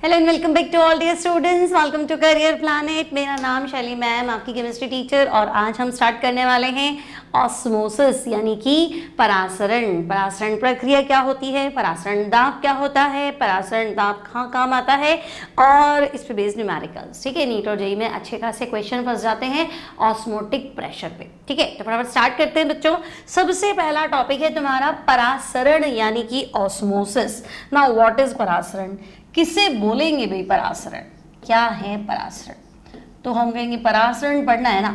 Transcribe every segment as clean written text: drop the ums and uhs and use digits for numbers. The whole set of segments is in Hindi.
Hello and welcome back to all dear students, welcome to career planet. मेरा नाम शैली मैम, आपकी केमिस्ट्री टीचर, और आज हम स्टार्ट करने वाले हैं ऑस्मोसिस यानी कि परासरण। परासरण प्रक्रिया क्या होती है, परासरण दाब क्या होता है, परासरण दाब कहाँ काम आता है, और इस पे बेस्ड न्यूमेरिकल्स। ठीक है, नीट और जेईई में अच्छे खासे क्वेश्चन फंस जाते हैं ऑस्मोटिक प्रेशर पे। ठीक है, तो फटाफट स्टार्ट करते हैं बच्चों। सबसे पहला टॉपिक है तुम्हारा परासरण यानी कि ऑस्मोसिस। नाउ व्हाट इज परासरण, किसे बोलेंगे भाई परासरण, क्या है परासरण? तो हम कहेंगे परासरण पढ़ना है ना,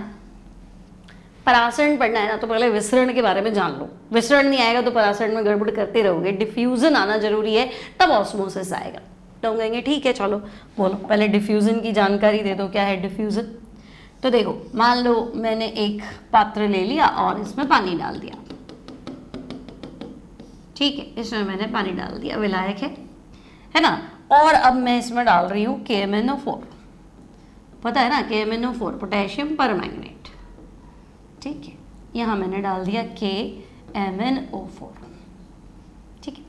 परासरण पढ़ना है ना, तो पहले विसरण के बारे में जान लो। विसरण नहीं आएगा तो परासरण में गड़बड़ करते रहोगे। डिफ्यूजन आना जरूरी है, तब ऑस्मोसिस आएगा। तो हम कहेंगे ठीक है, चलो बोलो पहले डिफ्यूजन की जानकारी दे दो, क्या है डिफ्यूजन। तो देखो, मान लो मैंने एक पात्र ले लिया और इसमें पानी डाल दिया। ठीक है, इसमें मैंने पानी डाल दिया, विलायक है ना। और अब मैं इसमें डाल रही हूँ KMnO4, पता है ना, KMnO4 पोटेशियम परमैंगनेट। ठीक है, यहाँ मैंने डाल दिया KMnO4। ठीक है,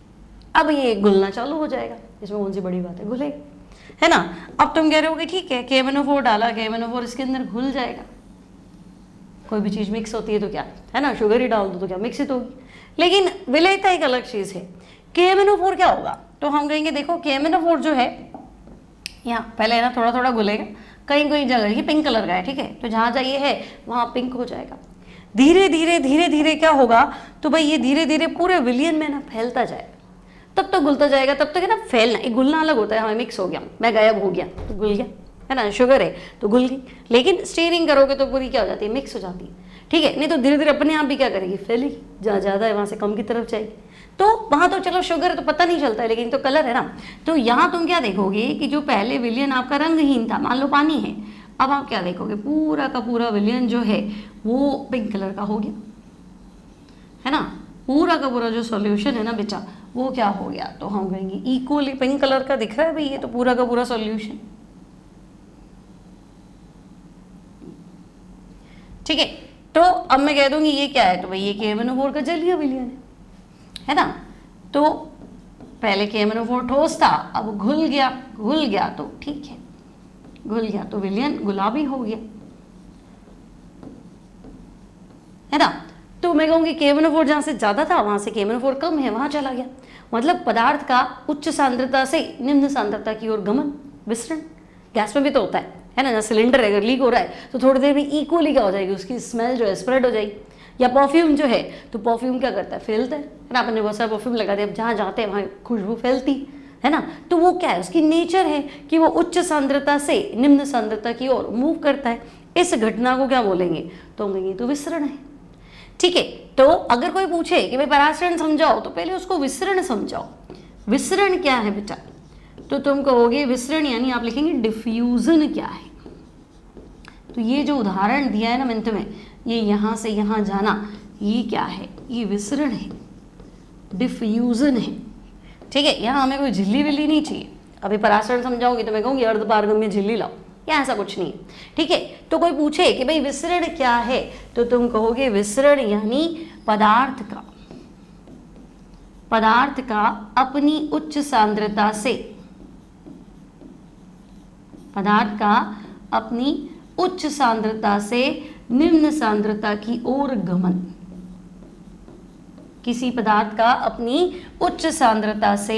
अब ये घुलना चालू हो जाएगा, इसमें कौन सी बड़ी बात है, घुलेगा, है ना। अब तुम कह रहे हो कि ठीक है KMnO4 डाला, KMnO4 इसके अंदर घुल जाएगा। कोई भी चीज़ मिक्स होती है तो क्या है ना, शुगर ही डाल दो तो क्या मिक्स ही तो होगी। लेकिन विलय का एक अलग चीज़ है। KMnO4 क्या होगा, तो हम कहेंगे देखो KMnO4 जो है, यहाँ पहले ना थोड़ा थोड़ा घुलेगा, कहीं कहीं जगह ये पिंक कलर का है। ठीक है, तो जहाँ जहाँ ये है वहाँ पिंक हो जाएगा। धीरे धीरे क्या होगा, तो भाई ये धीरे धीरे पूरे विलियन में ना फैलता जाएगा, तब तो घुलता जाएगा। तब तक है ना फैलना, एक घुलना अलग होता है, हमें मिक्स हो गया, मैं गायब हो गया तो घुल गया, है ना, शुगर है तो घुल गई। लेकिन स्टीयरिंग करोगे तो पूरी क्या हो जाती है, मिक्स हो जाती है। ठीक है, नहीं तो धीरे धीरे अपने आप भी क्या करेगी, फैलेगी, जहाँ ज़्यादा है वहाँ से कम की तरफ जाएगी। तो वहाँ तो चलो शुगर है तो पता नहीं चलता है, लेकिन तो कलर है ना। तो यहाँ तुम क्या देखोगे कि जो पहले विलियन आपका रंगहीन था, मान लो पानी है, अब आप क्या देखोगे, पूरा का पूरा विलियन जो है वो पिंक कलर का हो गया, है ना। पूरा का पूरा जो सॉल्यूशन है ना बेटा, वो क्या हो गया, तो हम कहेंगे इक्वली पिंक कलर का दिख रहा है भाई, ये तो पूरा का पूरा सॉल्यूशन। ठीक है, तो अब मैं कह दूंगी ये क्या है, तो भाई ये KMnO4 का जलीय विलियन है ना। तो पहले KMnO4 ठोस था, अब घुल गया तो ठीक है, घुल गया तो विलियन गुलाबी हो गया, है ना। तो मैं कहूँगी KMnO4 जहाँ से ज़्यादा था वहाँ से KMnO4 कम है, वहाँ चला गया। मतलब पदार्थ का उच्च सांद्रता से निम्न सांद्रता की ओर गमन, विसरण। गैस में भी तो होता है ना, जैसे सिलेंडर अगर लीक हो रहा है तो थोड़ी देर में इक्वली क्या हो जाएगी, उसकी स्मेल जो है स्प्रेड हो जाएगी। या परफ्यूम जो है, तो परफ्यूम क्या करता है, फैलता है ना। आपने बहुत सारा परफ्यूम लगा दिया, अब जहाँ जाते हैं वहाँ खुशबू फैलती है ना। तो वो क्या है, उसकी नेचर है कि वो उच्च सांद्रता से निम्न सांद्रता की ओर मूव करता है। इस घटना को क्या बोलेंगे, तो हम कहेंगे तो विसरण है। ठीक है, तो अगर कोई पूछे कि भाई परासरण समझाओ, तो पहले उसको विसरण समझाओ। विसरण क्या है बेटा, तो तुम कहोगे विसरण यानी आप लिखेंगे डिफ्यूजन क्या है। तो ये जो उदाहरण दिया है ना मैंने तुम्हें, ये यहाँ से यहाँ जाना, ये क्या है, ये विसरण है, डिफ्यूजन है। ठीक है, यहाँ हमें कोई झिल्ली विल्ली नहीं चाहिए। अभी परासरण समझाओगे तो मैं कहूँगी अर्धपारगम्य झिल्ली लाओ, या ऐसा कुछ नहीं है। ठीक है, तो कोई पूछे कि भाई विसरण क्या है, तो तुम कहोगे विसरण यानी पदार्थ का अपनी उच्च सांद्रता से, पदार्थ का अपनी उच्च सांद्रता से निम्न सांद्रता की ओर गमन। किसी पदार्थ का अपनी उच्च सांद्रता से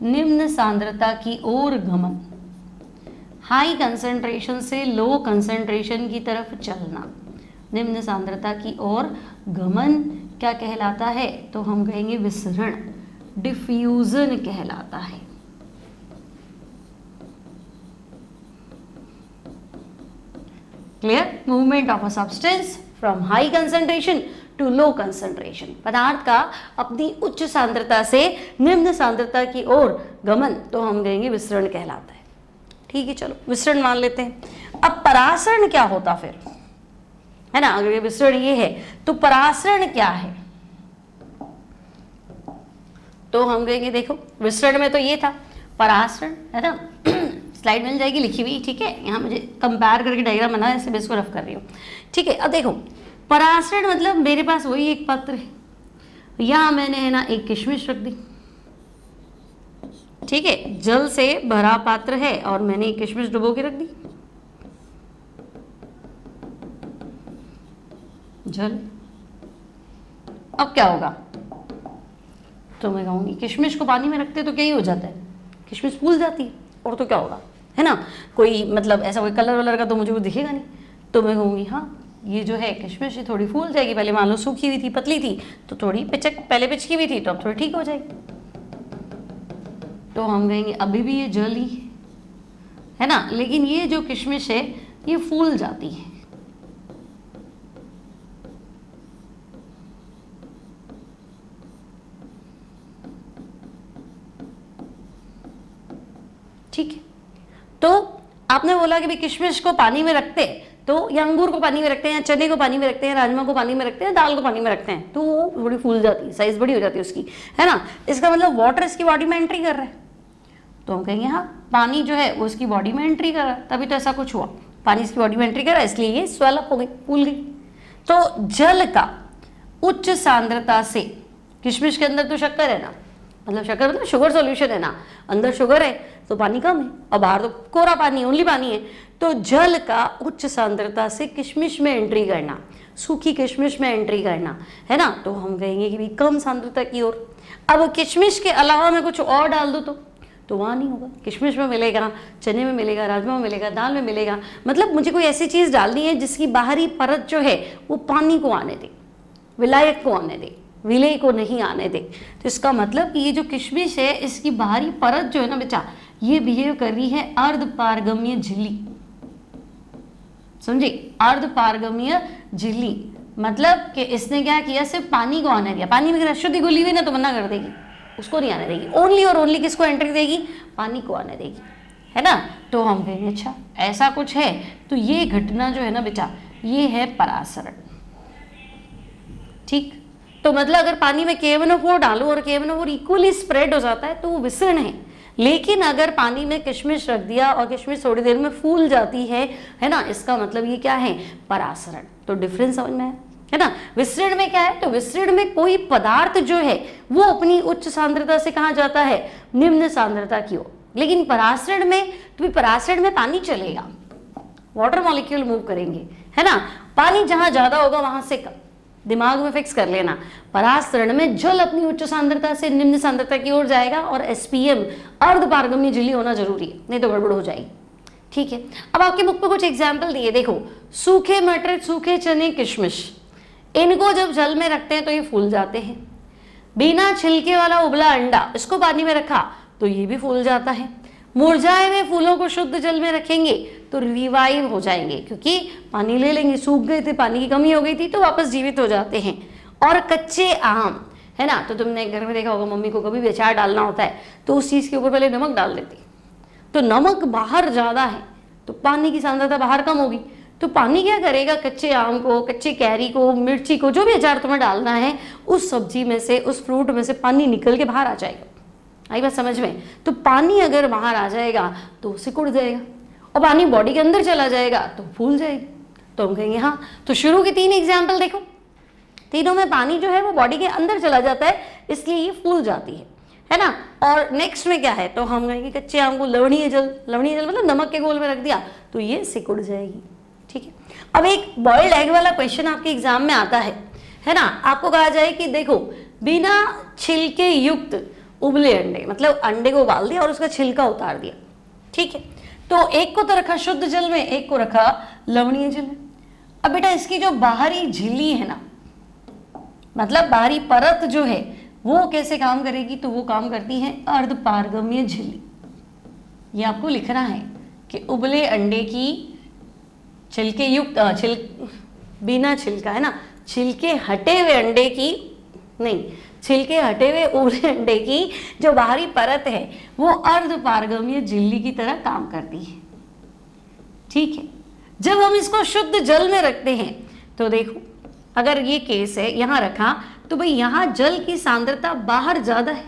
निम्न सांद्रता की ओर गमन, हाई कंसंट्रेशन से लो कंसंट्रेशन की तरफ चलना, निम्न सांद्रता की ओर गमन क्या कहलाता है, तो हम कहेंगे विसरण, डिफ्यूजन कहलाता है। Clear, movement of a substance from high concentration to low concentration, पदार्थ का अपनी उच्च सांद्रता से निम्न सांद्रता की ओर गमन, तो हम कहेंगे विसरण कहलाता है। ठीक है, चलो विसरण मान लेते हैं। अब परासरण क्या होता फिर, है ना, अगर विसरण ये है तो परासरण क्या है, तो हम कहेंगे देखो विसरण में तो ये था, परासरण है ना, स्लाइड मिल जाएगी लिखी हुई। ठीक है, यहाँ मुझे कंपेयर करके डायग्राम बना है, ऐसे मैं इसको रफ कर रही हूँ। ठीक है, अब देखो परासरण मतलब मेरे पास वही एक पात्र है, यहाँ मैंने है ना एक किशमिश रख दी, ठीक है, जल से भरा पात्र है और मैंने किशमिश डुबो के रख दी। जल, अब क्या होगा? तो मैं कहूँगी किशमिश को पानी में रखते तो क्या ही हो जाता है, किशमिश फूल जाती है। और तो क्या होगा, है ना, कोई मतलब ऐसा कोई कलर वलर का तो मुझे वो दिखेगा नहीं। तो मैं कहूँगी हाँ ये जो है किशमिश ये थोड़ी फूल जाएगी। पहले मान लो सूखी हुई थी, पतली थी, तो थोड़ी पहले पिचकी हुई थी, तो अब थोड़ी ठीक हो जाएगी। तो हम कहेंगे अभी भी ये जल ही है ना, लेकिन ये जो किशमिश है ये फूल जाती है। ठीक है, तो आपने बोला कि भाई किशमिश को पानी में रखते हैं तो, या अंगूर को पानी में रखते हैं, या चने को पानी में रखते हैं, राजमा को पानी में रखते हैं, दाल को पानी में रखते हैं, तो वो थोड़ी फूल जाती है, साइज बड़ी हो जाती है उसकी, है ना। इसका मतलब वाटर इसकी बॉडी में एंट्री कर रहा है। तो हम कहेंगे हाँ पानी जो है वो उसकी बॉडी में एंट्री कर रहा है, तभी तो ऐसा कुछ हुआ, पानी इसकी बॉडी में एंट्री कर रहा है, इसलिए ये स्वेल अप हो गई, फूल गई। तो जल का उच्च सांद्रता से, किशमिश के अंदर तो शक्कर है ना, मतलब शक्कर मतलब शुगर सॉल्यूशन है ना, अंदर शुगर है तो पानी कम है, और बाहर तो कोरा पानी, ओनली पानी है। तो जल का उच्च सांद्रता से किशमिश में एंट्री करना, सूखी किशमिश में एंट्री करना, है ना, तो हम कहेंगे कि भाई कम सांद्रता की ओर। अब किशमिश के अलावा मैं कुछ और डाल दूँ तो वहाँ नहीं होगा, किशमिश में मिलेगा, चने में मिलेगा, राजमा में मिलेगा, दाल में मिलेगा। मतलब मुझे कोई ऐसी चीज़ डालनी है जिसकी बाहरी परत जो है वो पानी को आने दे, विलायक को आने दे, विलय को नहीं आने दे। तो इसका मतलब कि ये जो किशमिश है इसकी बाहरी परत जो है ना बेटा, ये बिहेव कर रही है अर्धपारगम्य झिल्ली, समझे, अर्धपारगम्य झिल्ली। मतलब कि इसने क्या किया, सिर्फ पानी को आने दिया, पानी में अशुद्धि घुली हुई ना तो मना कर देगी, उसको नहीं आने देगी, ओनली और ओनली किसको एंट्री देगी, पानी को आने देगी, है ना। तो हम कहेंगे अच्छा ऐसा कुछ है, तो ये घटना जो है ना बेटा ये है परासरण। ठीक, तो मतलब अगर पानी में KMnO4 डालो और KMnO4 इक्वली स्प्रेड हो जाता है तो वो विसरण है। लेकिन अगर पानी में किशमिश रख दिया और किशमिश थोड़ी देर में फूल जाती है ना, इसका मतलब ये क्या है, परासरण। तो डिफरेंस समझ में है ना। विसरण में क्या है, तो विसरण में कोई पदार्थ जो है वो अपनी उच्च सांद्रता से कहाँ जाता है, निम्न सांद्रता की ओर। लेकिन परासरण में, तो परासरण में पानी चलेगा, वाटर मॉलिक्यूल मूव करेंगे, है ना। पानी जहां ज्यादा होगा वहां से कम, दिमाग में फिक्स कर लेना। परासरण में जल अपनी उच्च सांद्रता से निम्न सांद्रता की ओर जाएगा और SPM अर्धपारगम्य झिल्ली होना जरूरी है, नहीं तो गड़बड़ हो जाएगी। ठीक है, अब आपके बुक पे कुछ एग्जाम्पल दिए, देखो सूखे मटर, सूखे चने, किशमिश, इनको जब जल में रखते हैं तो ये फूल जाते हैं। बिना छिलके वाला उबला अंडा, इसको पानी में रखा तो ये भी फूल जाता है। मुरझाए हुए फूलों को शुद्ध जल में रखेंगे तो रिवाइव हो जाएंगे, क्योंकि पानी ले लेंगे, सूख गए थे, पानी की कमी हो गई थी तो वापस जीवित हो जाते हैं। और कच्चे आम, है ना, तो तुमने घर में देखा होगा मम्मी को कभी भी अचार डालना होता है तो उस चीज़ के ऊपर पहले नमक डाल देती, तो नमक बाहर ज़्यादा है तो पानी की सांद्रता बाहर कम होगी, तो पानी क्या करेगा, कच्चे आम को, कच्चे कैरी को, मिर्ची को, जो भी अचार तुम्हें डालना है उस सब्जी में से, उस फ्रूट में से पानी निकल के बाहर आ जाएगा। आई बात समझ में। तो पानी अगर बाहर आ जाएगा तो सिकुड़ जाएगा, और पानी बॉडी के अंदर चला जाएगा तो फूल जाएगी। तो हम कहेंगे हाँ, तो शुरू के 3 एग्जाम्पल देखो, तीनों में पानी जो है वो बॉडी के अंदर चला जाता है, इसलिए ये फूल जाती है ना। और नेक्स्ट में क्या है, तो हम कहेंगे कच्चे आम को लवणीय जल, लवणीय जल मतलब नमक के घोल में रख दिया तो ये सिकुड़ जाएगी। ठीक है, अब एक बॉइल्ड एग वाला क्वेश्चन आपके एग्जाम में आता है ना। आपको कहा जाए कि देखो बिना छिलके युक्त उबले अंडे, मतलब अंडे को उबाल दिया और उसका छिलका उतार दिया, ठीक है, तो एक को तो रखा शुद्ध जल में, एक को रखा लवणीय जल में। अब बेटा इसकी जो बाहरी झिल्ली है ना, मतलब बाहरी परत जो है वो कैसे काम करेगी, तो वो काम करती है अर्धपारगम्य झिल्ली। ये आपको लिखना है कि उबले अंडे की छिलके युक्त बिना छिलका, है ना, छिलके हटे हुए अंडे की नहीं, छिलके हटे हुए उबले अंडे की जो बाहरी परत है वो अर्धपारगम्य झिल्ली की तरह काम करती है। ठीक है, जब हम इसको शुद्ध जल में रखते हैं तो देखो अगर ये केस है, यहां रखा तो भाई यहां जल की सांद्रता बाहर ज्यादा है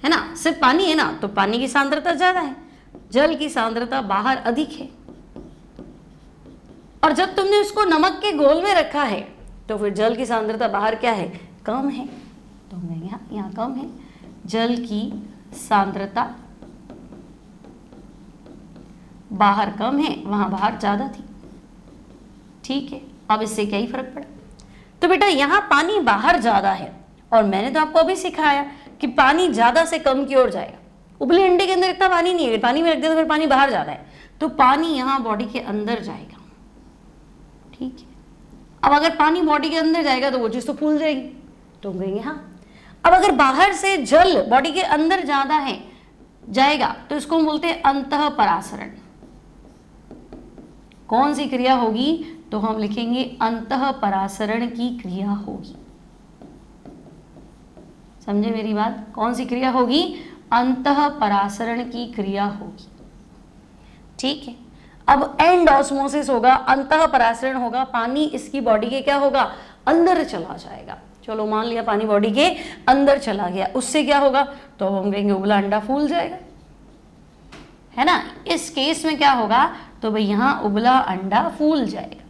ना, सिर्फ पानी है ना तो पानी की सांद्रता ज्यादा है, जल की सांद्रता बाहर अधिक है। और जब तुमने उसको नमक के घोल में रखा है तो फिर जल की सांद्रता बाहर क्या है, कम है। तो हमें यहाँ कम है, जल की सांद्रता बाहर कम है, वहां बाहर ज्यादा थी। ठीक है, अब इससे क्या ही फर्क पड़ा? तो बेटा यहाँ पानी बाहर ज्यादा है, और मैंने तो आपको अभी सिखाया कि पानी ज्यादा से कम की ओर जाएगा। उबले अंडे के अंदर इतना पानी नहीं है, पानी में रख दे तो फिर पानी बाहर ज्यादा है, तो पानी यहाँ बॉडी के अंदर जाएगा। ठीक है, अब अगर पानी बॉडी के अंदर जाएगा तो वो चीज तो फूल जाएगी, तो हम कहेंगे हाँ। अब अगर बाहर से जल बॉडी के अंदर ज्यादा है जाएगा तो इसको हम बोलते हैं अंतः परासरण। कौन सी क्रिया होगी? तो हम लिखेंगे अंतः परासरण की क्रिया होगी। समझे मेरी बात? कौन सी क्रिया होगी? अंतः परासरण की क्रिया होगी। ठीक है, अब एंड ऑस्मोसिस होगा, अंतः परासरण होगा, पानी इसकी बॉडी के क्या होगा? अंदर चला जाएगा। चलो मान लिया पानी बॉडी के अंदर चला गया, उससे क्या होगा? तो हम कहेंगे उबला अंडा फूल जाएगा, है ना। इस केस में क्या होगा? तो भाई यहां उबला अंडा फूल जाएगा।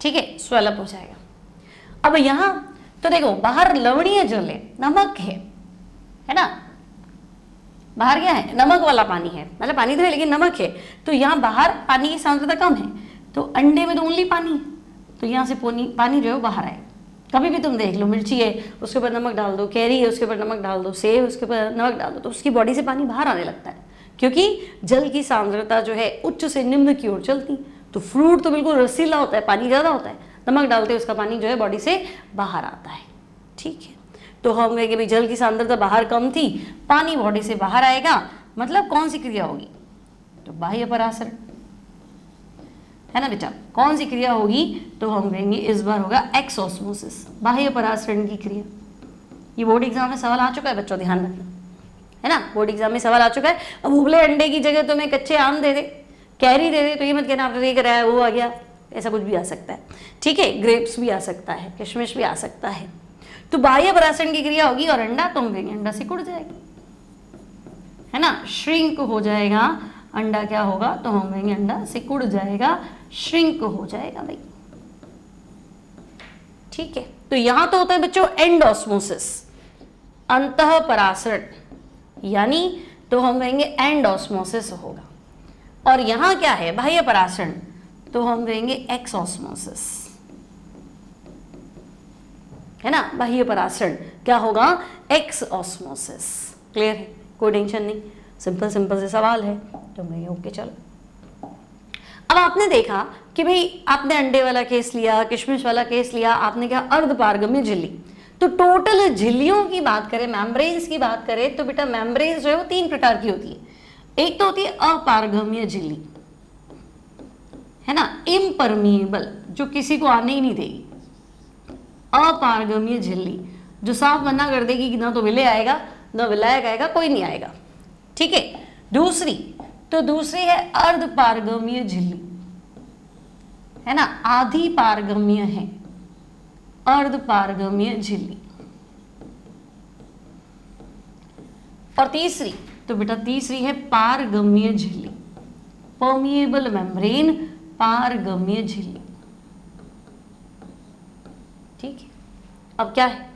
ठीक है, स्वेलअप हो जाएगा। अब यहां तो देखो बाहर लवणीय जल है, नमक है ना। बाहर क्या है? नमक वाला पानी है, मतलब पानी तो है लेकिन नमक है। तो यहाँ बाहर पानी की सांद्रता कम है, तो अंडे में तो ओनली पानी है, तो यहाँ से पानी जो है बाहर आए। कभी भी तुम देख लो, मिर्ची है उसके ऊपर नमक डाल दो, कैरी है उसके ऊपर नमक डाल दो, सेब उसके ऊपर नमक डाल दो, तो उसकी बॉडी से पानी बाहर आने लगता है, क्योंकि जल की सांद्रता जो है उच्च से निम्न की ओर चलती। तो फ्रूट तो बिल्कुल रसीला होता है, पानी ज़्यादा होता है, नमक डालते उसका पानी जो है बॉडी से बाहर आता है। ठीक है, तो हम कहेंगे भाई जल की सांद्रता बाहर कम थी, पानी बॉडी से बाहर आएगा, मतलब कौन सी क्रिया होगी? तो बाह्य परासरण, है ना बेटा। कौन सी क्रिया होगी? तो हम कहेंगे इस बार होगा एक्सऑस्मोसिस, बाह्य परासरण की क्रिया। ये बोर्ड एग्जाम में सवाल आ चुका है बच्चों, ध्यान रखना, है ना। बोर्ड एग्जाम में सवाल आ चुका है। अब उबले अंडे की जगह तुम्हें कच्चे आम दे दे, कैरी दे दे, तो ये मत कहना आपने ये कराया वो आ गया, ऐसा कुछ भी आ सकता है। ठीक है, ग्रेप्स भी आ सकता है, किशमिश भी आ सकता है। तो बाह्य परासरण की क्रिया होगी और अंडा, तो हम कहेंगे अंडा सिकुड़ जाएगा, है ना, श्रिंक हो जाएगा। अंडा क्या होगा? तो हम कहेंगे अंडा सिकुड़ जाएगा, श्रिंक हो जाएगा भाई। ठीक है, तो यहां तो होता है बच्चों एंड ऑस्मोसिस, अंतः परासरण, यानी तो हम कहेंगे एंड ऑस्मोसिस होगा। और यहां क्या है? बाह्य परासरण, तो हम कहेंगे एक्स ऑस्मोसिस, है ना। बाह्य परासरण क्या होगा? X osmosis. क्लियर है? कोई टेंशन नहीं, सिंपल सिंपल से सवाल है, तो मैं ओके चलो। अब आपने देखा कि भाई आपने अंडे वाला केस लिया, किशमिश वाला केस लिया, आपने क्या अर्धपारगम्य झिल्ली। तो टोटल झिल्लियों की बात करें, मेम्ब्रेन्स की बात करें, तो बेटा मेम्ब्रेन्स जो है वो 3 प्रकार की होती है। एक तो होती है अपारगम्य झिल्ली, है ना, इम्परमिएबल, जो किसी को आने ही नहीं देगी। अपारगम्य झिल्ली जो साफ मना कर देगी कि ना तो विलय आएगा ना विलायक आएगा, कोई नहीं आएगा। ठीक है, दूसरी है अर्धपारगम्य झिल्ली, है ना, आधी पारगम्य है अर्धपारगम्य झिल्ली। और तीसरी है पारगम्य झिल्ली, परमिएबल मेम्ब्रेन, पारगम्य झिल्ली। ठीक है, अब क्या है?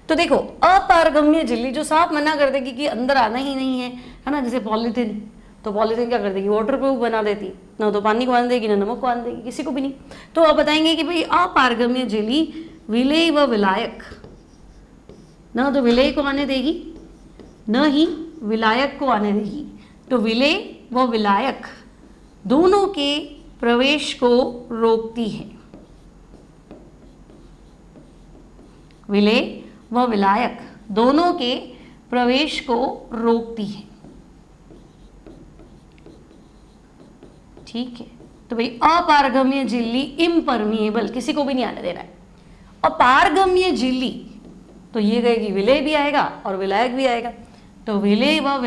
तो देखो अपारगम्य झिल्ली जो साफ मना कर देगी कि अंदर आना ही नहीं है ना, जैसे पॉलीथीन, तो पॉलीथीन क्या कर देगी? वाटर प्रूफ बना देती, ना तो पानी को आने देगी ना नमक को आने देगी, किसी को भी नहीं। तो आप बताएंगे कि भाई अपारगम्य झिल्ली विलेय व विलायक, ना तो विलेय को आने देगी न ही विलायक को आने देगी। तो विलेय व विलायक दोनों के प्रवेश को रोकती है, विलेय व विलायक दोनों के प्रवेश को रोकती है। ठीक है, तो भाई अपारगम्य झिल्ली इम्परमिएबल, किसी को भी नहीं आने देना है। और पारगम्य झिल्ली तो ये कहेगी विलेय भी आएगा और विलायक भी आएगा। तो विलेय व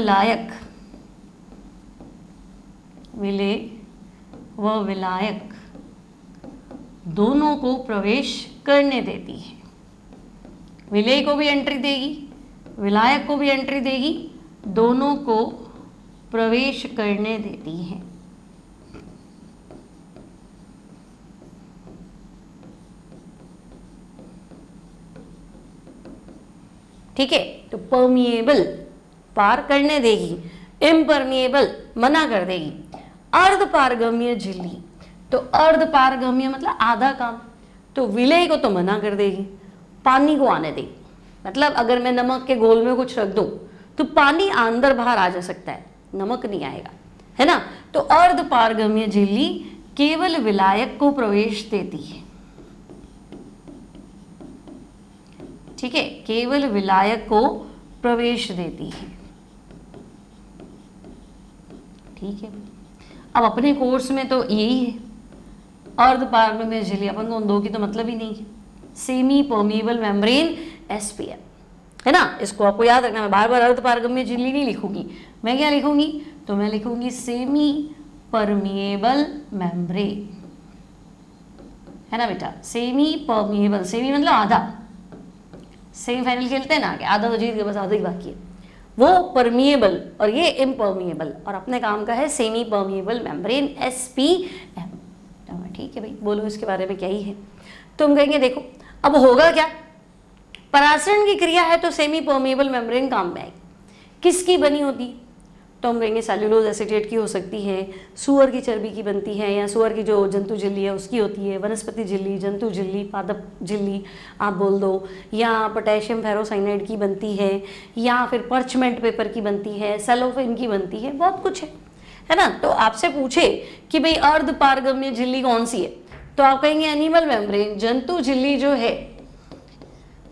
विलायक दोनों को प्रवेश करने देती है। विलेय को भी एंट्री देगी, विलायक को भी एंट्री देगी, दोनों को प्रवेश करने देती है। ठीक है। तो परमिएबल पार करने देगी, इम्परमिएबल मना कर देगी। अर्धपारगम्य झिल्ली, तो अर्धपारगम्य मतलब आधा काम, तो विलय को तो मना कर देगी, पानी को आने देगी। मतलब अगर मैं नमक के घोल में कुछ रख दूं तो पानी अंदर बाहर आ जा सकता है, नमक नहीं आएगा, है ना। तो अर्धपारगम्य झिल्ली केवल विलायक को प्रवेश देती है, ठीक है, केवल विलायक को प्रवेश देती है, ठीक है। अब अपने कोर्स में तो यही है, अर्धपारगम्य झिल्ली, अपन को उन दो की तो मतलब ही नहीं है। सेमी परमिएबल मेम्ब्रेन SPM, है ना। इसको आपको याद रखना, मैं बार बार अर्धपारगम्य झिल्ली नहीं लिखूंगी, मैं क्या लिखूंगी, तो मैं लिखूंगी सेमी परमिएबल मेम्ब्रेन, है ना बेटा। सेमी परमिएबल, सेमी मतलब आधा, सेमीफाइनल खेलते हैं ना, कि आधा तो जीत गए, बस आधा ही बाकी है, वो परमिएबल और ये इम्परमिएबल, और अपने काम का है सेमी परमिएबल मेम्ब्रेन SPM। ठीक है भाई, बोलो इसके बारे में क्या ही है। तुम कहेंगे देखो अब होगा क्या, परासरण की क्रिया है तो सेमी परमिएबल मेम्ब्रेन काम में आएगी। किसकी बनी होती, तो हम कहेंगे सेल्यूलोज एसीटेट की हो सकती है, सुअर की चर्बी की बनती है, या सुअर की जो जंतु झिल्ली है उसकी होती है, वनस्पति झिल्ली, जंतु झिल्ली, पादप झिल्ली आप बोल दो, या पोटेशियम फेरोसाइनाइड की बनती है, या फिर पर्चमेंट पेपर की बनती है, सेलोफेन की बनती है, बहुत कुछ है ना। तो आपसे पूछे कि भाई अर्धपारगम्य झिल्ली कौन सी है, तो आप कहेंगे एनिमल मेम्ब्रेन, जंतु झिल्ली जो है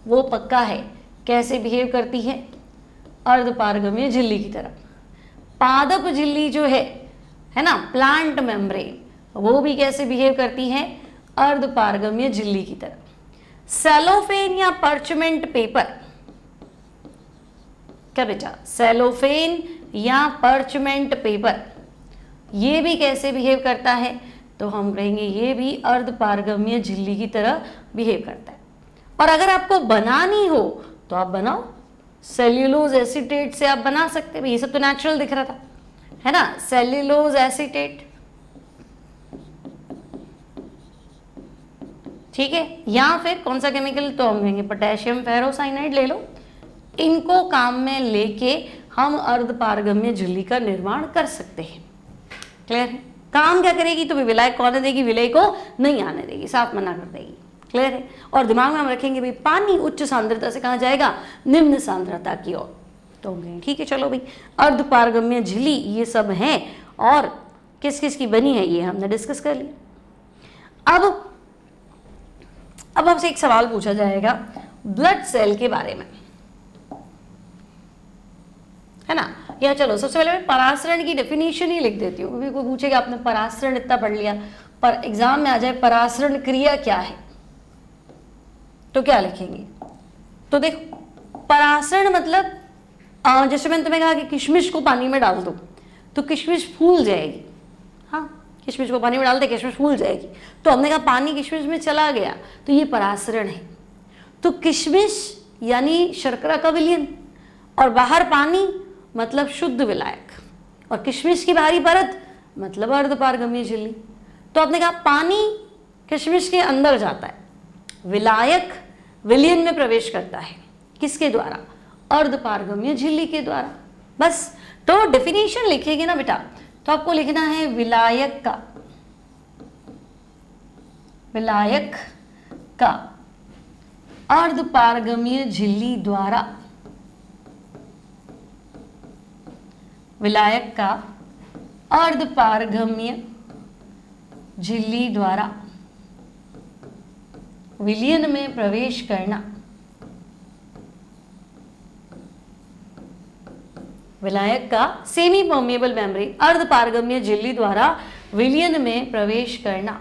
वो पक्का है, कैसे बिहेव करती है, अर्धपारगम्य झिल्ली की तरह। पादप झिल्ली जो है ना, प्लांट मेम्ब्रेन, वो भी कैसे बिहेव करती है, अर्धपारगम्य झिल्ली की तरह। सेलोफेन या पर्चमेंट पेपर, क्या बेटा, सेलोफेन या पर्चमेंट पेपर, ये भी कैसे बिहेव करता है, तो हम कहेंगे ये भी अर्धपारगम्य झिल्ली की तरह बिहेव करता है। और अगर आपको बनानी हो तो आप बनाओ, सेल्यूलोज एसीटेट से आप बना सकते हैं, ये सब तो नेचुरल दिख रहा था, है ना। सेल्यूलोज एसीटेट, ठीक है, या फिर कौन सा केमिकल, तो हम कहेंगे पोटेशियम फेरोसाइनाइड ले लो। इनको काम में लेके हम अर्धपारगम्य झिल्ली का निर्माण कर सकते हैं। क्लियर है। काम क्या करेगी, तो विलायक को आने देगी, विलय को नहीं आने देगी, साफ मना कर देगी। क्लियर है। और दिमाग में हम रखेंगे भाई पानी उच्च सांद्रता से कहाँ जाएगा, निम्न सांद्रता की ओर। तो हम ठीक है चलो भाई, अर्धपारगम्य झिल्ली ये सब हैं, और किस किस की बनी है ये हमने डिस्कस कर लिया। अब आपसे एक सवाल पूछा जाएगा ब्लड सेल के बारे में, है ना। या चलो सबसे पहले मैं परासरण की डेफिनेशन ही लिख देती हूँ, कोई पूछेगा आपने परासरण इतना पढ़ लिया, पर एग्जाम में आ जाए परासरण क्रिया क्या है, तो क्या लिखेंगे। तो देखो परासरण मतलब जैसे मैंने तुम्हें कहा कि किशमिश को पानी में डाल दो तो किशमिश फूल जाएगी, हाँ किशमिश को पानी में डालते किशमिश फूल जाएगी, तो हमने कहा पानी किशमिश में चला गया तो ये परासरण है। तो किशमिश यानी शर्करा का विलयन, और बाहर पानी मतलब शुद्ध विलायक, और किशमिश की बाहरी परत मतलब अर्धपारगम्य झिल्ली। तो आपने कहा पानी किशमिश के अंदर जाता है, विलायक विलयन में प्रवेश करता है, किसके द्वारा, अर्धपारगम्य झिल्ली के द्वारा। बस तो डेफिनेशन लिखेंगे ना बेटा, तो आपको लिखना है विलायक का अर्धपारगम्य झिल्ली द्वारा, विलायक का अर्धपारगम्य झिल्ली द्वारा विलयन में प्रवेश करना, विलायक का सेमी परमिएबल मेम्ब्रेन अर्धपारगम्य झिल्ली द्वारा विलयन में प्रवेश करना,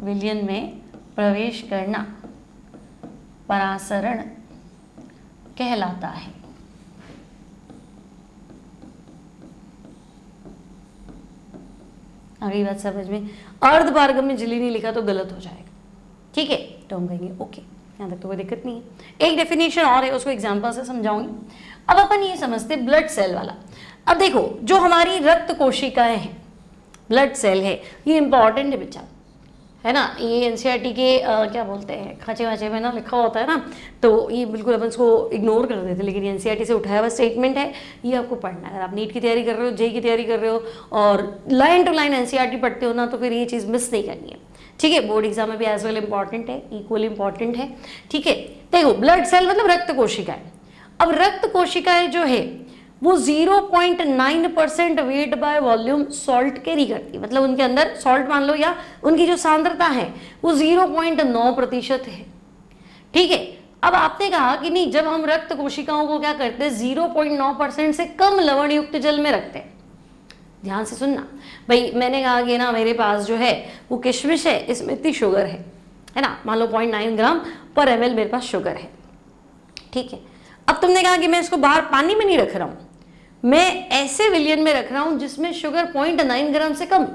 विलयन में प्रवेश करना परासरण कहलाता है। अगली बात समझ में, अर्धपारगम्य झिल्ली नहीं लिखा तो गलत हो जाएगा, ठीक है। तो हम कहेंगे ओके, यहाँ तक तो कोई दिक्कत नहीं है। एक डेफिनेशन और है, उसको एग्जांपल से समझाऊंगी। अब अपन ये समझते ब्लड सेल वाला। अब देखो जो हमारी रक्त कोशिकाएं हैं, ब्लड सेल है, ये इंपॉर्टेंट है बेटा, है ना, ये एनसीईआरटी के क्या बोलते हैं, खांचे वाचे में ना लिखा होता है ना, तो ये बिल्कुल अपन इसको इग्नोर कर देते, लेकिन एनसीईआरटी से उठाया हुआ स्टेटमेंट है, ये आपको पढ़ना है। अगर आप नीट की तैयारी कर रहे हो, जेई की तैयारी कर रहे हो और लाइन टू लाइन एनसीईआरटी पढ़ते हो ना, तो फिर ये चीज़ मिस नहीं करनी है, ठीक है। बोर्ड एग्जाम में भी एज वेल इंपॉर्टेंट है, इक्वली इंपॉर्टेंट है, ठीक है। देखो ब्लड सेल मतलब रक्त कोशिकाएं। अब रक्त कोशिकाएं जो है वो 0.9% weight by volume salt carry करती है, मतलब उनके अंदर सॉल्ट मान लो, या उनकी जो सांद्रता है वो 0.9% है, ठीक है। अब आपने कहा कि नहीं, जब हम रक्त कोशिकाओं को क्या करते हैं, 0.9% से कम लवण युक्त जल में रखते हैं। ध्यान से सुनना भाई, मैंने कहा कि ना मेरे पास जो है वो किशमिश है, इसमें इतनी शुगर है ना, मान लो 0.9 ग्राम पर ml मेरे पास शुगर है, ठीक है। अब तुमने कहा कि मैं इसको बाहर पानी में नहीं रख रहा हूं, मैं ऐसे विलियन में रख रहा हूं जिसमें शुगर 0.9 ग्राम से कम।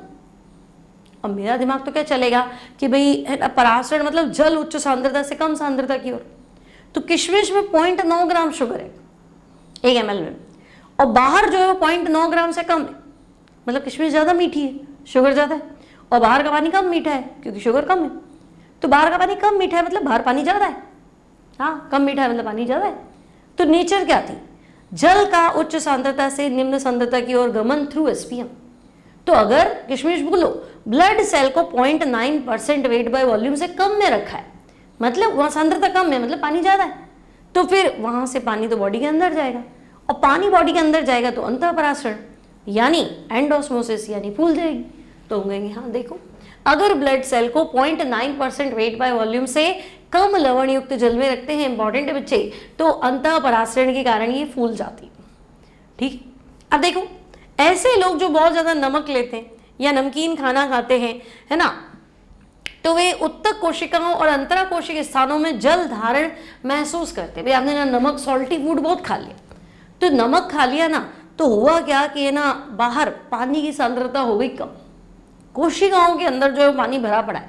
अब मेरा दिमाग तो क्या चलेगा कि भाई परासरण मतलब जल उच्च सांद्रता से कम सांद्रता की ओर, तो किशमिश में 0.9 ग्राम शुगर है 1 ml में, और बाहर जो है वो 0.9 ग्राम से कम है, मतलब किशमिश ज़्यादा मीठी है, शुगर ज़्यादा है, और बाहर का पानी कम मीठा है क्योंकि शुगर कम है। तो बाहर का पानी कम मीठा है मतलब बाहर पानी ज़्यादा है, हाँ, कम मीठा है मतलब पानी ज़्यादा है। तो नेचर क्या थी, जल का उच्च सांद्रता से निम्न सांद्रता की ओर गमन थ्रू एसपीएम। तो अगर किशमिश बोलो ब्लड सेल को 0.9% वेट बाय वॉल्यूम से कम में रखा है, मतलब वहाँ सांद्रता कम है, मतलब पानी ज़्यादा है, तो फिर वहाँ से पानी तो बॉडी के अंदर जाएगा, और पानी बॉडी के अंदर जाएगा तो अंतःपरासरण यानी एंडोस्मोसिस यानी फूल जाएगी। तो हम कहेंगे हाँ देखो, अगर ब्लड सेल को 0.9% वेट बाय वॉल्यूम से कम लवण युक्त जल में रखते हैं, इंपॉर्टेंट है बच्चे, तो अंतःपरासरण के कारण ये फूल जाती है, ठीक। अब देखो ऐसे लोग जो बहुत ज्यादा नमक लेते हैं या नमकीन खाना खाते हैं, है ना, तो वे उत्तक कोशिकाओं और अंतरा कोशिक स्थानों में जल धारण महसूस करते हैं। भाई आपने ना नमक सॉल्टी फूड बहुत खा लिया, तो नमक खा लिया ना, तो हुआ क्या कि है ना बाहर पानी की सांद्रता हो गई कम, कोशिकाओं के अंदर जो है पानी भरा पड़ा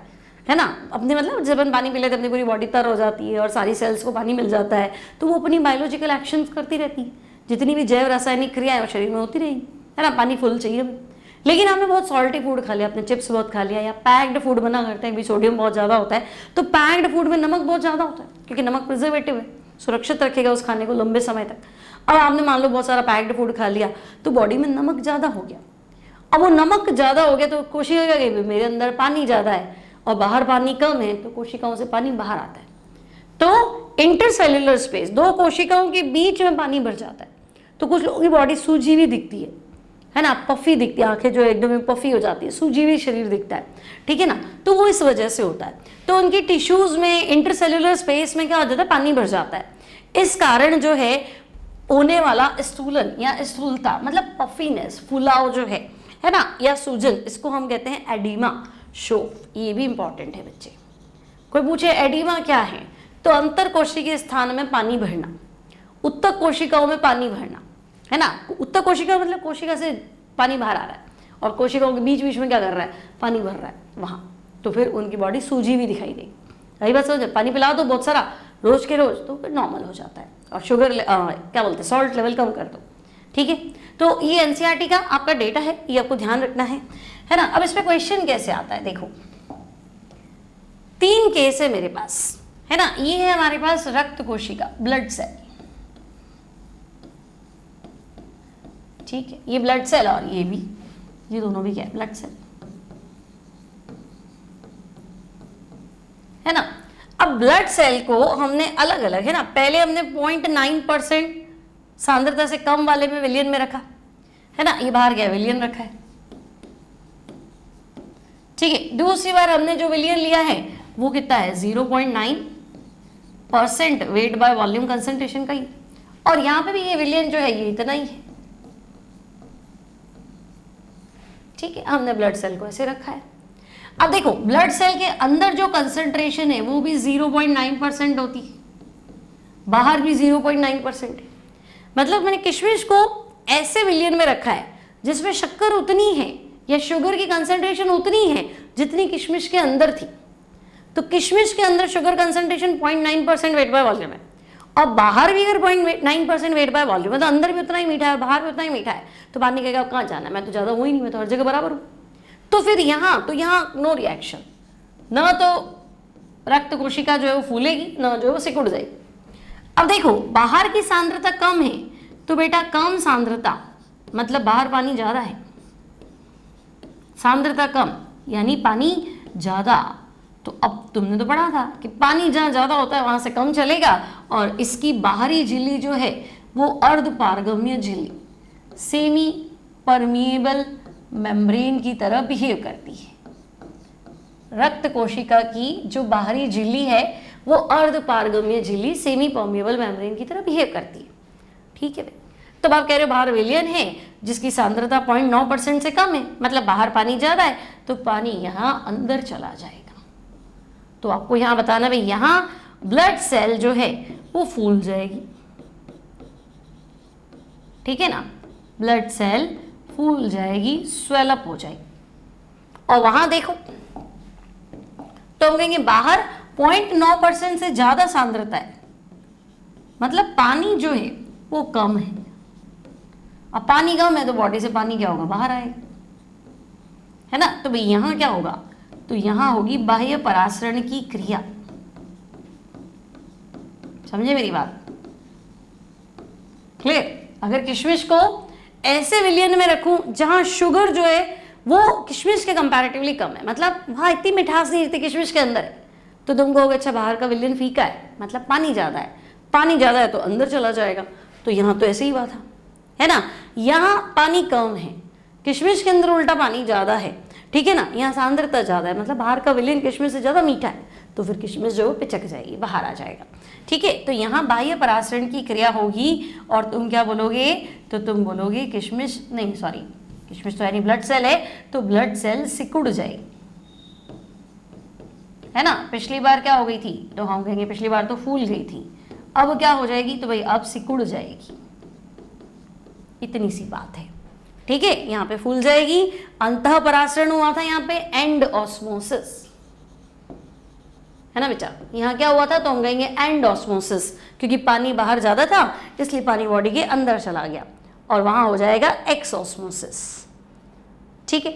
है ना, अपने मतलब जब हम पानी पी लेते हैं अपनी पूरी बॉडी तर हो जाती है और सारी सेल्स को पानी मिल जाता है, तो वो अपनी बायोलॉजिकल एक्शंस करती रहती है, जितनी भी जैव रासायनिक क्रियाएं शरीर में होती रहेगी, है ना, पानी फुल चाहिए हमें। लेकिन आपने बहुत सॉल्टी फूड खा लिया, आपने चिप्स बहुत खा लिया, या पैक्ड फूड बना करते हैं, भी सोडियम बहुत ज़्यादा होता है, तो पैक्ड फूड में नमक बहुत ज़्यादा होता है क्योंकि नमक प्रिजर्वेटिव है, सुरक्षित रखेगा उस खाने को लंबे समय तक। अब आपने मान लो बहुत सारा पैक्ड फूड खा लिया, तो बॉडी में नमक ज़्यादा हो गया। अब वो नमक ज़्यादा हो गया तो कोशिका क्या कहेगी, मेरे अंदर पानी ज़्यादा है और बाहर पानी कम है, तो कोशिकाओं से पानी बाहर आता है, तो इंटरसेल्युलर स्पेस, दो कोशिकाओं के बीच में पानी भर जाता है। तो कुछ लोगों की बॉडी सूजी हुई दिखती है ना, पफी दिखती है, आंखें जो एकदम पफी हो जाती है, सूजी हुई शरीर दिखता है, ठीक है ना, तो वो इस वजह से होता है। तो उनकी टिश्यूज में इंटरसेल्युलर स्पेस में क्या हो जाता है, पानी भर जाता है। इस कारण जो है होने वाला स्थूलन या स्थूलता मतलब पफीनेस, फुलाव जो है ना, या सूजन, इसको हम कहते हैं एडीमा शोफ। ये भी इंपॉर्टेंट है बच्चे, कोई पूछे एडीमा क्या है, तो अंतर कोशिकीय स्थान में पानी भरना, उत्तक कोशिकाओं में पानी भरना, है ना। उत्तक कोशिका मतलब कोशिका से पानी बाहर आ रहा है और कोशिकाओं के बीच बीच में क्या कर रहा है, पानी भर रहा है वहाँ, तो फिर उनकी बॉडी सूजी भी दिखाई देगी। यही बात समझ, पानी पिलाओ तो बहुत सारा रोज के रोज, तो फिर नॉर्मल हो जाता है, और शुगर क्या बोलते हैं सॉल्ट लेवल कम कर दो, ठीक है। तो ये एनसीईआरटी का आपका डेटा है, ये आपको ध्यान रखना है ना। अब इस पे क्वेश्चन कैसे आता है, देखो 3 केस है मेरे पास, है ना। ये है हमारे पास रक्त कोशिका, ब्लड सेल, ठीक है, ये ब्लड सेल और ये भी, ये दोनों भी क्या है, ब्लड सेल, है ना। अब ब्लड सेल को हमने अलग अलग, है ना, पहले हमने 0.9% सांद्रता से कम वाले में विलियन में रखा, है ना, ये बाहर गया विलियन रखा है, ठीक है। दूसरी बार हमने जो विलियन लिया है वो कितना है, 0.9% वेट बाय वॉल्यूम कंसंट्रेशन का ही, और यहां पे भी ये विलियन जो है ये इतना ही है, ठीक है। हमने ब्लड सेल को ऐसे रखा है। अब देखो ब्लड सेल के अंदर जो कंसंट्रेशन है वो भी 0.9% होती है, बाहर भी 0.9% है। मतलब मैंने किशमिश को ऐसे विलियन में रखा है जिसमें शक्कर उतनी है या शुगर की कंसंट्रेशन उतनी है जितनी किशमिश के अंदर थी। तो किशमिश के अंदर sugar concentration 0.9% weight by volume है, और बाहर भी अगर 0.9% वेट बाय वॉल्यूम है, तो अंदर भी उतना ही मीठा है और बाहर भी उतना ही मीठा है, तो पानी कहेगा कहाँ जाना है, मैं तो ज़्यादा हूँ ही नहीं, मैं तो हर जगह बराबर हूँ। तो फिर यहाँ नो रिएक्शन, ना तो रक्त कोशिका जो है वो फूलेगी, ना जो है वो सिकुड़ जाएगी। अब देखो बाहर की सांद्रता कम है, तो बेटा कम सांद्रता मतलब बाहर पानी ज्यादा है, सांद्रता कम यानी पानी ज्यादा। तो अब तुमने तो पढ़ा था कि पानी जहां ज्यादा होता है वहां से कम चलेगा, और इसकी बाहरी झिल्ली जो है वो अर्धपारगम्य झिल्ली, सेमी परमिएबल मेम्ब्रेन की तरह बिहेव करती है। रक्त कोशिका की जो बाहरी झिल्ली है वो अर्धपारगम्य झिल्ली, सेमी परमिएबल मेम्ब्रेन की तरह बिहेव करती है। ठीक है, तो आप कह रहे हो बाहर विलियन है जिसकी सांद्रता 0.9% से कम है, मतलब बाहर पानी ज्यादा है, तो पानी यहां अंदर चला जाएगा। तो आपको यहां बताना भाई यहां ब्लड सेल जो है वो फूल जाएगी। ठीक है ना, ब्लड सेल फूल जाएगी, स्वेलअप हो जाएगी। और वहां देखो तो हम कहेंगे बाहर 0.9% से ज्यादा सांद्रता है, मतलब पानी जो है वो कम है। अब पानी कम है तो बॉडी से पानी क्या होगा, बाहर आएगा, है ना। तो भाई यहां क्या होगा, तो यहां होगी बाह्य परासरण की क्रिया। समझे मेरी बात, क्लियर। अगर किशमिश को ऐसे विलियन में रखूं जहां शुगर जो है वो किशमिश के कंपैरेटिवली कम है, मतलब वहां इतनी मिठास नहीं रहती किशमिश के अंदर है, तो तुम कहोगे अच्छा बाहर का विलियन फीका है, मतलब पानी ज्यादा है, पानी ज्यादा है तो अंदर चला जाएगा। तो यहां तो ऐसे ही हुआ था, है ना। यहां पानी कम है, किशमिश के अंदर उल्टा पानी ज्यादा है, ठीक है ना। यहाँ सांद्रता ज्यादा है, मतलब बाहर का विलियन किशमिश से ज्यादा मीठा है, तो फिर किशमिश जो पिचक जाएगी, बाहर आ जाएगा। ठीक है, तो यहाँ बाह्य परासरण की क्रिया होगी और तुम क्या बोलोगे, तो तुम बोलोगे किशमिश नहीं, सॉरी किशमिश तो यानी ब्लड सेल है, तो ब्लड सेल सिकुड़ जाएगी, है ना। पिछली बार क्या हो गई थी, तो हम कहेंगे पिछली बार तो फूल गई थी, अब क्या हो जाएगी, तो भाई अब सिकुड़ जाएगी, इतनी सी बात है। ठीक है, यहाँ पे फूल जाएगी, अंतः परासरण हुआ था यहाँ पे एंड ऑस्मोसिस, है ना बेटा। यहाँ क्या हुआ था, तो हम कहेंगे एंड ऑस्मोसिस, क्योंकि पानी बाहर ज्यादा था इसलिए पानी बॉडी के अंदर चला गया, और वहां हो जाएगा एक्स ऑस्मोसिस। ठीक है,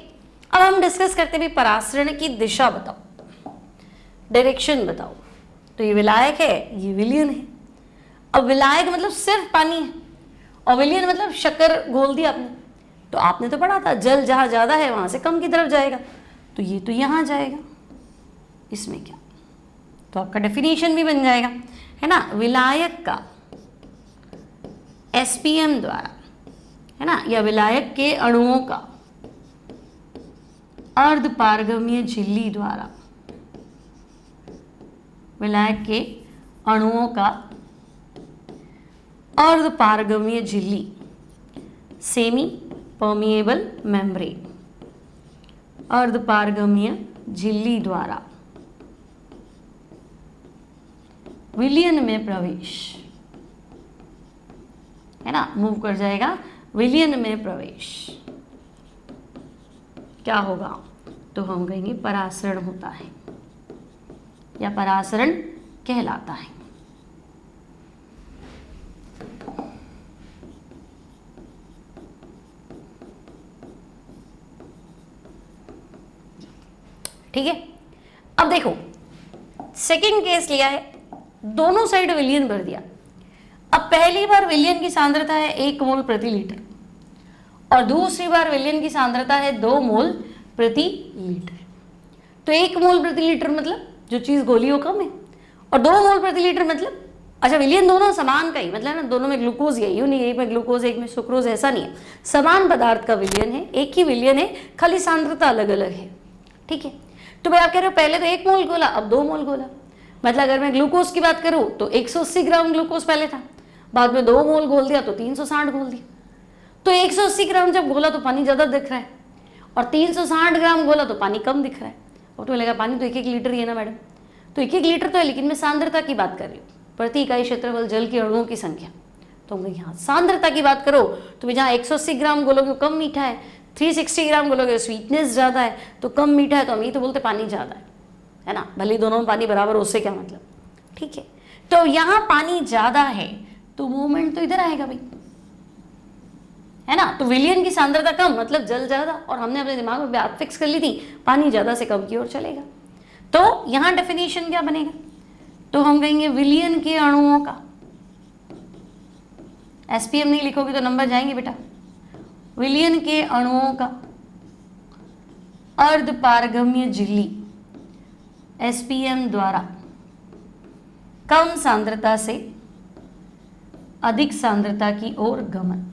अब हम डिस्कस करते भी परासरण की दिशा बताओ, डायरेक्शन बताओ। तो ये विलायक है, ये विलियन है। अब विलायक मतलब सिर्फ पानी है, और विलियन मतलब शक्कर घोल दिया आपने, तो आपने तो पढ़ा था जल जहां ज्यादा है वहां से कम की तरफ जाएगा, तो ये तो यहां जाएगा, इसमें क्या, तो आपका डेफिनेशन भी बन जाएगा, है ना। विलायक का एसपीएम द्वारा, है ना, या विलायक के अणुओं का अर्धपारगम्य झिल्ली द्वारा, विलायक के अणुओं का अर्धपारगम्य झिल्ली, सेमी परमिएबल मेम्ब्रेन, अर्धपारगम्य झिल्ली द्वारा विलियन में प्रवेश, है ना, मूव कर जाएगा विलियन में प्रवेश, क्या होगा, तो हम कहेंगे परासरण होता है या परासरण कहलाता है। ठीक है, अब देखो सेकंड केस लिया है, दोनों साइड विलियन भर दिया। अब पहली बार विलियन की सांद्रता है 1 मोल प्रति लीटर, और दूसरी बार विलियन की सांद्रता है 2 मोल प्रति लीटर। तो 1 मोल प्रति लीटर मतलब जो चीज गोली वो कम है, और 2 मोल प्रति लीटर मतलब, अच्छा विलियन दोनों समान का ही मतलब ना, दोनों में ग्लूकोज है, यूं नहीं एक में ग्लूकोज एक में सुक्रोज, ऐसा नहीं है, समान पदार्थ का विलियन है, एक ही विलियन है, खाली सांद्रता अलग अलग है। ठीक है, तो भाई आप कह रहे हो पहले तो 1 मोल गोला, अब 2 मोल गोला, मतलब अगर मैं ग्लूकोज की बात करूं तो 180 ग्राम ग्लूकोज पहले था, बाद में 2 मोल घोल दिया तो 360 घोल दिया। तो 180 ग्राम जब घोला तो पानी ज्यादा दिख रहा है, और 360 ग्राम घोला तो पानी कम दिख रहा है। और तो लगा पानी तो 1-1 लीटर ही है ना मैडम, तो 1-1 लीटर तो है, लेकिन मैं सांद्रता की बात कर रही हूँ, प्रति इकाई क्षेत्रफल जल के अणुओं की संख्या। तो हम यहाँ सांद्रता की बात करो तो जहाँ 180 ग्राम घोलोगे कम मीठा है, 360 ग्राम घोलोगे स्वीटनेस ज्यादा है, तो कम मीठा है, तो हम ये तो बोलते पानी ज्यादा है ना, भले दोनों में पानी बराबर, उससे क्या मतलब। ठीक है, तो यहाँ पानी ज्यादा है तो मूवमेंट तो इधर आएगा भाई, है ना। तो विलियन की सांद्रता कम मतलब जल ज्यादा, और हमने अपने दिमाग में बात फिक्स कर ली थी पानी ज्यादा से कम की ओर चलेगा। तो यहां डेफिनेशन क्या बनेगा, तो हम कहेंगे विलियन के अणुओं का, एसपीएम नहीं लिखोगे तो नंबर जाएंगे बेटा, विलियन के अणुओं का अर्धपारगम्य झिल्ली एसपीएम द्वारा कम सांद्रता से अधिक सांद्रता की ओर गमन,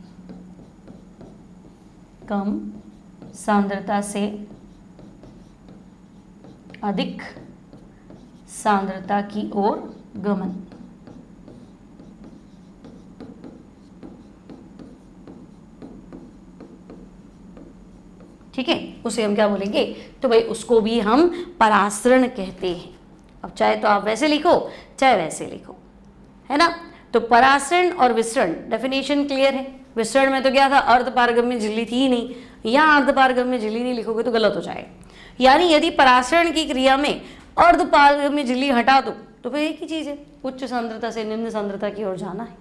कम सांद्रता से अधिक सांद्रता की ओर गमन। ठीक है, उसे हम क्या बोलेंगे, तो भाई उसको भी हम परासरण कहते हैं। अब चाहे तो आप वैसे लिखो चाहे वैसे लिखो, है ना। तो परासरण और विसरण डेफिनेशन क्लियर है। विसरण में तो क्या था, अर्धपारगम्य झिल्ली थी ही नहीं, यहाँ अर्धपारगम्य झिल्ली नहीं लिखोगे तो गलत हो जाएगा। यानी यदि परासरण की क्रिया में अर्धपारगम्य झिल्ली हटा दो तो फिर एक ही चीज है, उच्च सांद्रता से निम्न सांद्रता की ओर जाना है।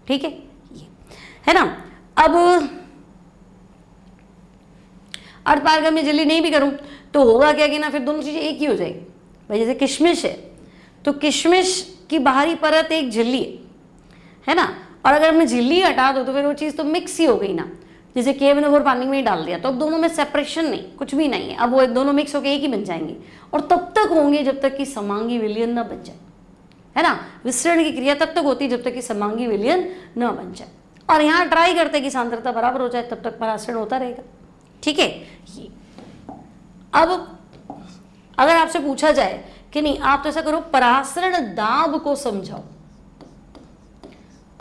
ठीक है, ये है ना। अब अर्धपारगम्य झिल्ली नहीं भी करूं तो होगा क्या कि ना फिर दोनों चीजें एक ही हो जाएगी। भाई जैसे किशमिश है तो किशमिश की बाहरी परत एक झिल्ली है ना, और अगर हमने झिल्ली हटा दो तो फिर वो चीज़ तो मिक्स ही हो गई ना। जैसे KMnO4 पानी में ही डाल दिया तो अब दोनों में सेपरेशन नहीं, कुछ भी नहीं है, अब वो दोनों मिक्स होकर एक ही बन जाएंगे, और तब तक होंगे जब तक कि समांगी विलयन ना बन जाए, है ना। विसरण की क्रिया तब तक होती है जब तक कि समांगी विलयन न बन जाए, और यहाँ ट्राई करते कि सांद्रता बराबर हो जाए, तब तक परासरण होता रहेगा। ठीक है, ये अब अगर आपसे पूछा जाए कि नहीं आप तो ऐसा करो, परासरण दाब को समझाओ,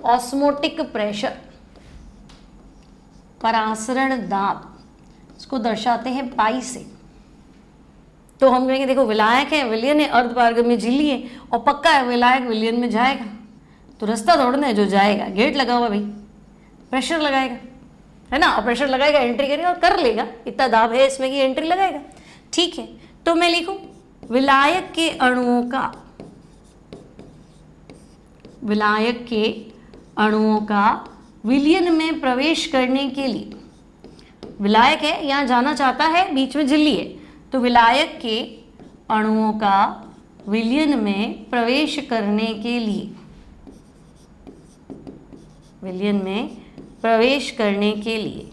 ऑस्मोटिक प्रेशर, परासरण दाब, इसको दर्शाते हैं पाई से। तो हम कहेंगे देखो विलायक है, विलयन है, अर्धपारगम्य झिल्ली है, और पक्का है विलायक विलयन में जाएगा, तो रास्ता दौड़ना है जो जाएगा, गेट लगा हुआ भाई, प्रेशर लगाएगा, है ना, और प्रेशर लगाएगा, एंट्री करेगा और कर लेगा, इतना दाब है इसमें कि एंट्री लगाएगा। ठीक है, तो मैं लिखूं विलायक के अणुओं का, विलायक के अणुओं का विलयन में प्रवेश करने के लिए, विलायक है यहां जाना चाहता है, बीच में झिल्ली है, तो विलायक के अणुओं का विलयन में प्रवेश करने के लिए, विलयन में प्रवेश करने के लिए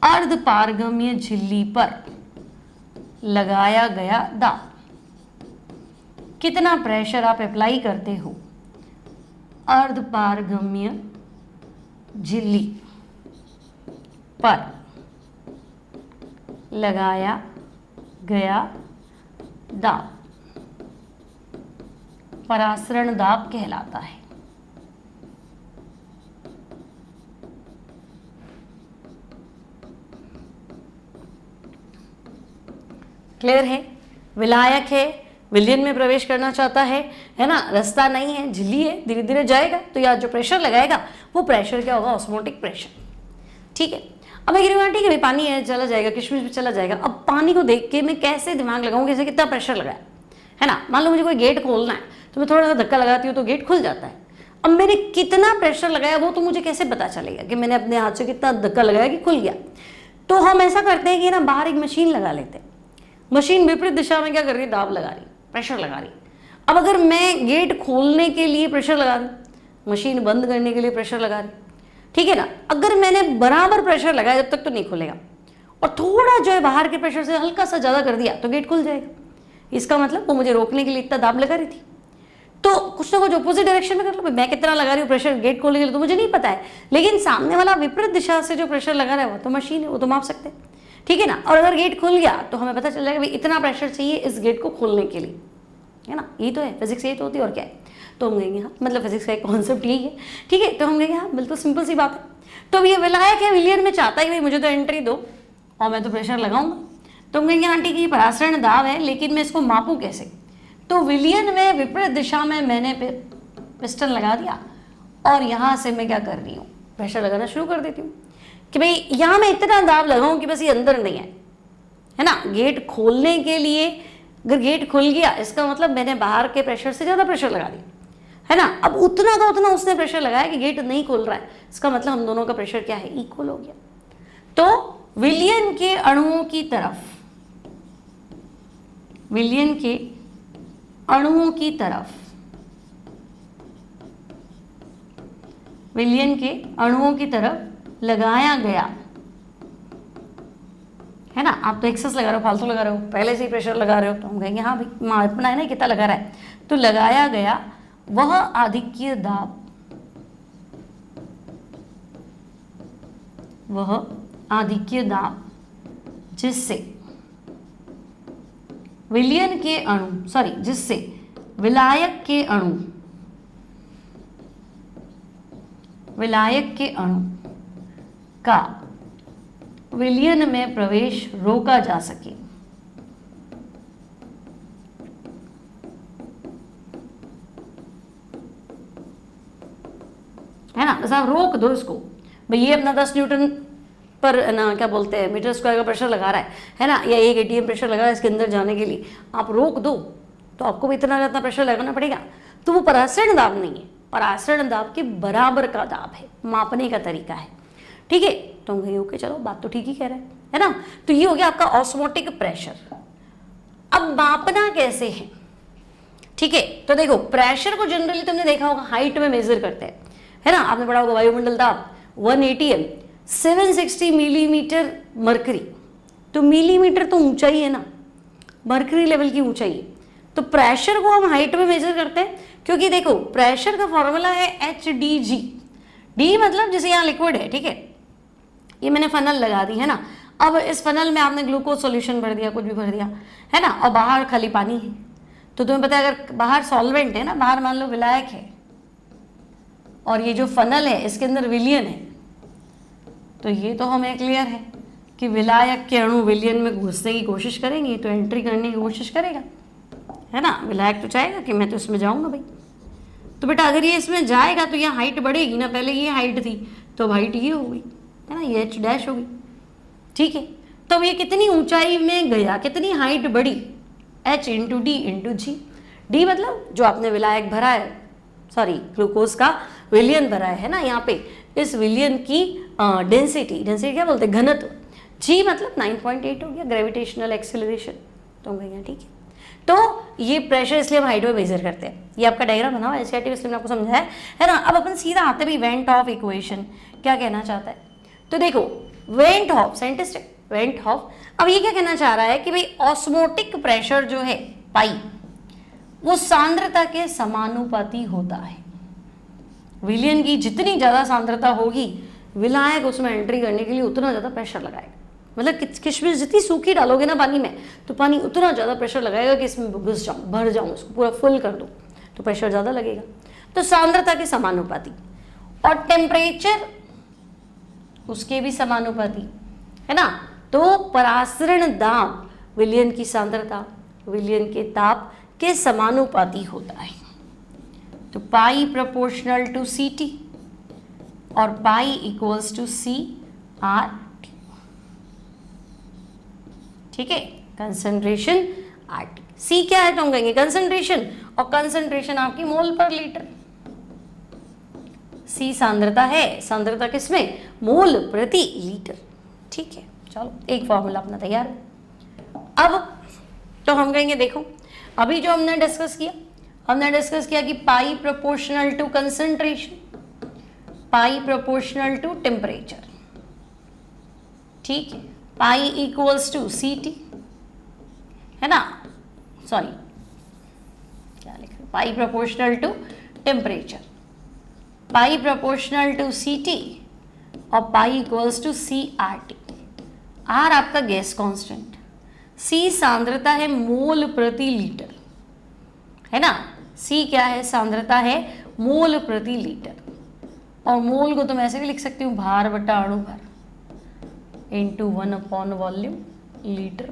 अर्धपारगम्य झिल्ली पर लगाया गया दाब, कितना प्रेशर आप अप्लाई करते हो अर्धपारगम्य झिल्ली पर लगाया गया दाब, परासरण दाब कहलाता है। क्लियर है, विलायक है, विलयन में प्रवेश करना चाहता है ना, रास्ता नहीं है, झिल्ली है, धीरे धीरे जाएगा, तो यहाँ जो प्रेशर लगाएगा वो प्रेशर क्या होगा, ऑस्मोटिक प्रेशर। ठीक है, अब मैं कह रही हूँ ठीक है भाई पानी है चला जाएगा, किशमिश भी चला जाएगा, अब पानी को देख के मैं कैसे दिमाग लगाऊं, कैसे कितना प्रेशर लगाया, है ना। मान लो मुझे कोई गेट खोलना है तो मैं थोड़ा सा धक्का लगाती हूँ तो गेट खुल जाता है, अब मैंने कितना प्रेशर लगाया वो तो मुझे कैसे पता चलेगा कि मैंने अपने हाथ से कितना धक्का लगाया कि खुल गया। तो हम ऐसा करते हैं कि ना बाहर एक मशीन लगा लेते हैं, मशीन विपरीत दिशा में क्या कर रही है, दाब लगा रही, प्रेशर लगा रही। अब अगर मैं गेट खोलने के लिए प्रेशर लगा रही, मशीन बंद करने के लिए प्रेशर लगा रही, ठीक है ना, अगर मैंने बराबर प्रेशर लगाया जब तक तो नहीं खुलेगा, और थोड़ा जो है बाहर के प्रेशर से हल्का सा ज़्यादा कर दिया तो गेट खुल जाएगा। इसका मतलब वो मुझे रोकने के लिए इतना दाब लगा रही थी। तो कुछ ना कुछ अपोजिट डायरेक्शन में कर लो, मैं कितना लगा रही हूँ प्रेशर गेट खोलने के लिए तो मुझे नहीं पता है, लेकिन सामने वाला विपरीत दिशा से जो प्रेशर लगा रहा है वो तो मशीन है, वो तो माप सकते हैं, ठीक है ना। और अगर गेट खुल गया तो हमें पता चल जाएगा भाई इतना प्रेशर चाहिए इस गेट को खोलने के लिए, है ना। यही तो है फिजिक्स, यही तो होती है और क्या है। तो हम कहेंगे हाँ, मतलब फिजिक्स का एक कॉन्सेप्ट यही है, ठीक है। तो हम कहेंगे हाँ बिल्कुल सिंपल सी बात है। तो ये विलायक है, विलयन में चाहता है भाई मुझे तो एंट्री दो और मैं तो प्रेशर लगाऊंगा, तो हम कहेंगे हाँ ठीक है ये परासरण दाब है, लेकिन मैं इसको मापूं कैसे। तो विलयन में विपरीत दिशा में मैंने पिस्टन लगा दिया और यहाँ से मैं क्या कर रही हूँ, प्रेशर लगाना शुरू कर देती हूँ कि भाई यहाँ मैं इतना दाब लगाऊं कि बस ये अंदर नहीं है ना। गेट खोलने के लिए अगर गेट खुल गया इसका मतलब मैंने बाहर के प्रेशर से ज़्यादा प्रेशर लगा दिया, है ना। अब उतना का उतना उसने प्रेशर लगाया कि गेट नहीं खुल रहा है, इसका मतलब हम दोनों का प्रेशर क्या है, इक्वल हो गया। तो विलयन के अणुओं की तरफ, विलयन के अणुओं की तरफ, विलयन के अणुओं की तरफ लगाया गया, है ना। आप तो एक्सेस लगा रहे हो, फालतू लगा रहे हो, पहले से ही प्रेशर लगा रहे हो, तो हम कहेंगे हाँ भाई मापना है ना कितना लगा रहा है। तो लगाया गया वह आधिक्य दाब, वह आधिक्य दाब जिससे विलयन के अणु जिससे विलायक के अणु, विलायक के अणु का विलयन में प्रवेश रोका जा सके। है ना, बस आप रोक दो इसको भाई, ये अपना 10 न्यूटन पर ना क्या बोलते हैं मीटर स्क्वायर का प्रेशर लगा रहा है ना, या 1 ATM प्रेशर लगा रहा है इसके अंदर जाने के लिए, आप रोक दो तो आपको भी इतना ज़्यादा प्रेशर लगाना पड़ेगा। तो वो परासरण दाब नहीं है, परासरण दाब के बराबर का दाब है, मापने का तरीका है। ठीक है, तो हम कहेंगे ओके चलो बात तो ठीक ही कह रहे हैं, है ना। तो ये हो गया आपका ऑस्मोटिक प्रेशर। अब मापना कैसे है, ठीक है। तो देखो प्रेशर को जनरली तुमने देखा होगा हाइट में मेजर करते हैं, है ना। आपने पढ़ा होगा वायुमंडल दाब 1 ATM 760 मिलीमीटर मरकरी। तो मिलीमीटर तो ऊंचाई है ना, मरकरी लेवल की ऊंचाई है। तो प्रेशर को हम हाइट में मेजर करते हैं, क्योंकि देखो प्रेशर का फॉर्मूला है HDG। डी मतलब जैसे यहाँ लिक्विड है, ठीक है, ये मैंने फनल लगा दी, है ना। अब इस फनल में आपने ग्लूकोज सॉल्यूशन भर दिया, कुछ भी भर दिया, है ना, और बाहर खाली पानी है। तो तुम्हें पता है अगर बाहर सॉल्वेंट है ना, बाहर मान लो विलायक है, और ये जो फनल है इसके अंदर विलयन है, तो ये तो हमें क्लियर है कि विलायक के अणु विलयन में घुसने की कोशिश करेंगे, तो एंट्री करने की कोशिश करेगा, है ना। विलायक तो चाहेगा कि मैं तो इसमें जाऊंगा भाई। तो बेटा अगर ये इसमें जाएगा तो यहाँ हाइट बढ़ेगी ना, पहले ये हाइट थी तो हाइट ये हो गई, है ना, ये H डैश होगी, ठीक है। तो अब ये कितनी ऊंचाई में गया, कितनी हाइट बढ़ी, H इंटू डी इंटू जी। डी मतलब जो आपने विलायक भरा है, सॉरी ग्लूकोज का विलयन भरा है ना, यहाँ पे इस विलयन की डेंसिटी, डेंसिटी क्या बोलते हैं, घनत्व। जी मतलब 9.8 हो गया, ग्रेविटेशनल एक्सेलरेशन। तो हम कहेंगे ठीक है। तो ये प्रेशर इसलिए हम हाइट में मेजर करते हैं। ये आपका डायग्राम बना हुआ है SCRT, इसलिए मैंने आपको समझाया है ना। अब अपन सीधा आते भी वेंट हॉफ इक्वेशन क्या कहना चाहता है। तो देखो वेंट हॉफ साइंटिस्ट है, वेंट हॉफ अब ये क्या कहना चाह रहा है कि भाई ऑस्मोटिक प्रेशर जो है पाई, वो सांद्रता के समानुपाती होता है। विलयन की जितनी ज़्यादा सांद्रता होगी, विलायक उसमें एंट्री करने के लिए उतना ज़्यादा प्रेशर लगाएगा। मतलब किशमिश जितनी सूखी डालोगे ना पानी में, तो पानी उतना ज़्यादा प्रेशर लगाएगा कि इसमें घुस जाऊँ, भर जाऊँ, उसको पूरा फुल कर दो, तो प्रेशर ज़्यादा लगेगा। तो सांद्रता के समानुपाती, और टेम्परेचर उसके भी समानुपाती, है ना। तो परासरण दाब विलयन की सांद्रता विलयन के ताप के समानुपाती होता है। तो पाई प्रोपोर्शनल टू CT और पाई इक्वल्स टू CRT, ठीक है। कंसंट्रेशन RT, C क्या है तो हम कहेंगे कंसंट्रेशन, और कंसंट्रेशन आपकी मोल पर लीटर। C सांद्रता है, सांद्रता किसमें, मोल प्रति लीटर, ठीक है। चलो एक फॉर्मूला अपना तैयार है। अब तो हम कहेंगे देखो अभी जो हमने डिस्कस किया कि pi proportional to concentration, pi proportional to temperature, ठीक है। पाई इक्वल्स टू CT, है ना, सॉरी क्या लिखा, pi proportional to temperature, pi proportional to CT और pi equals to CRT। R आपका गैस कांस्टेंट, C सांद्रता है मोल प्रति लीटर, है ना। C क्या है, सांद्रता है मोल प्रति लीटर, और मोल को तुम ऐसे भी लिख सकती हूँ भार बटा अणु भार इंटू 1 वॉल्यूम लीटर।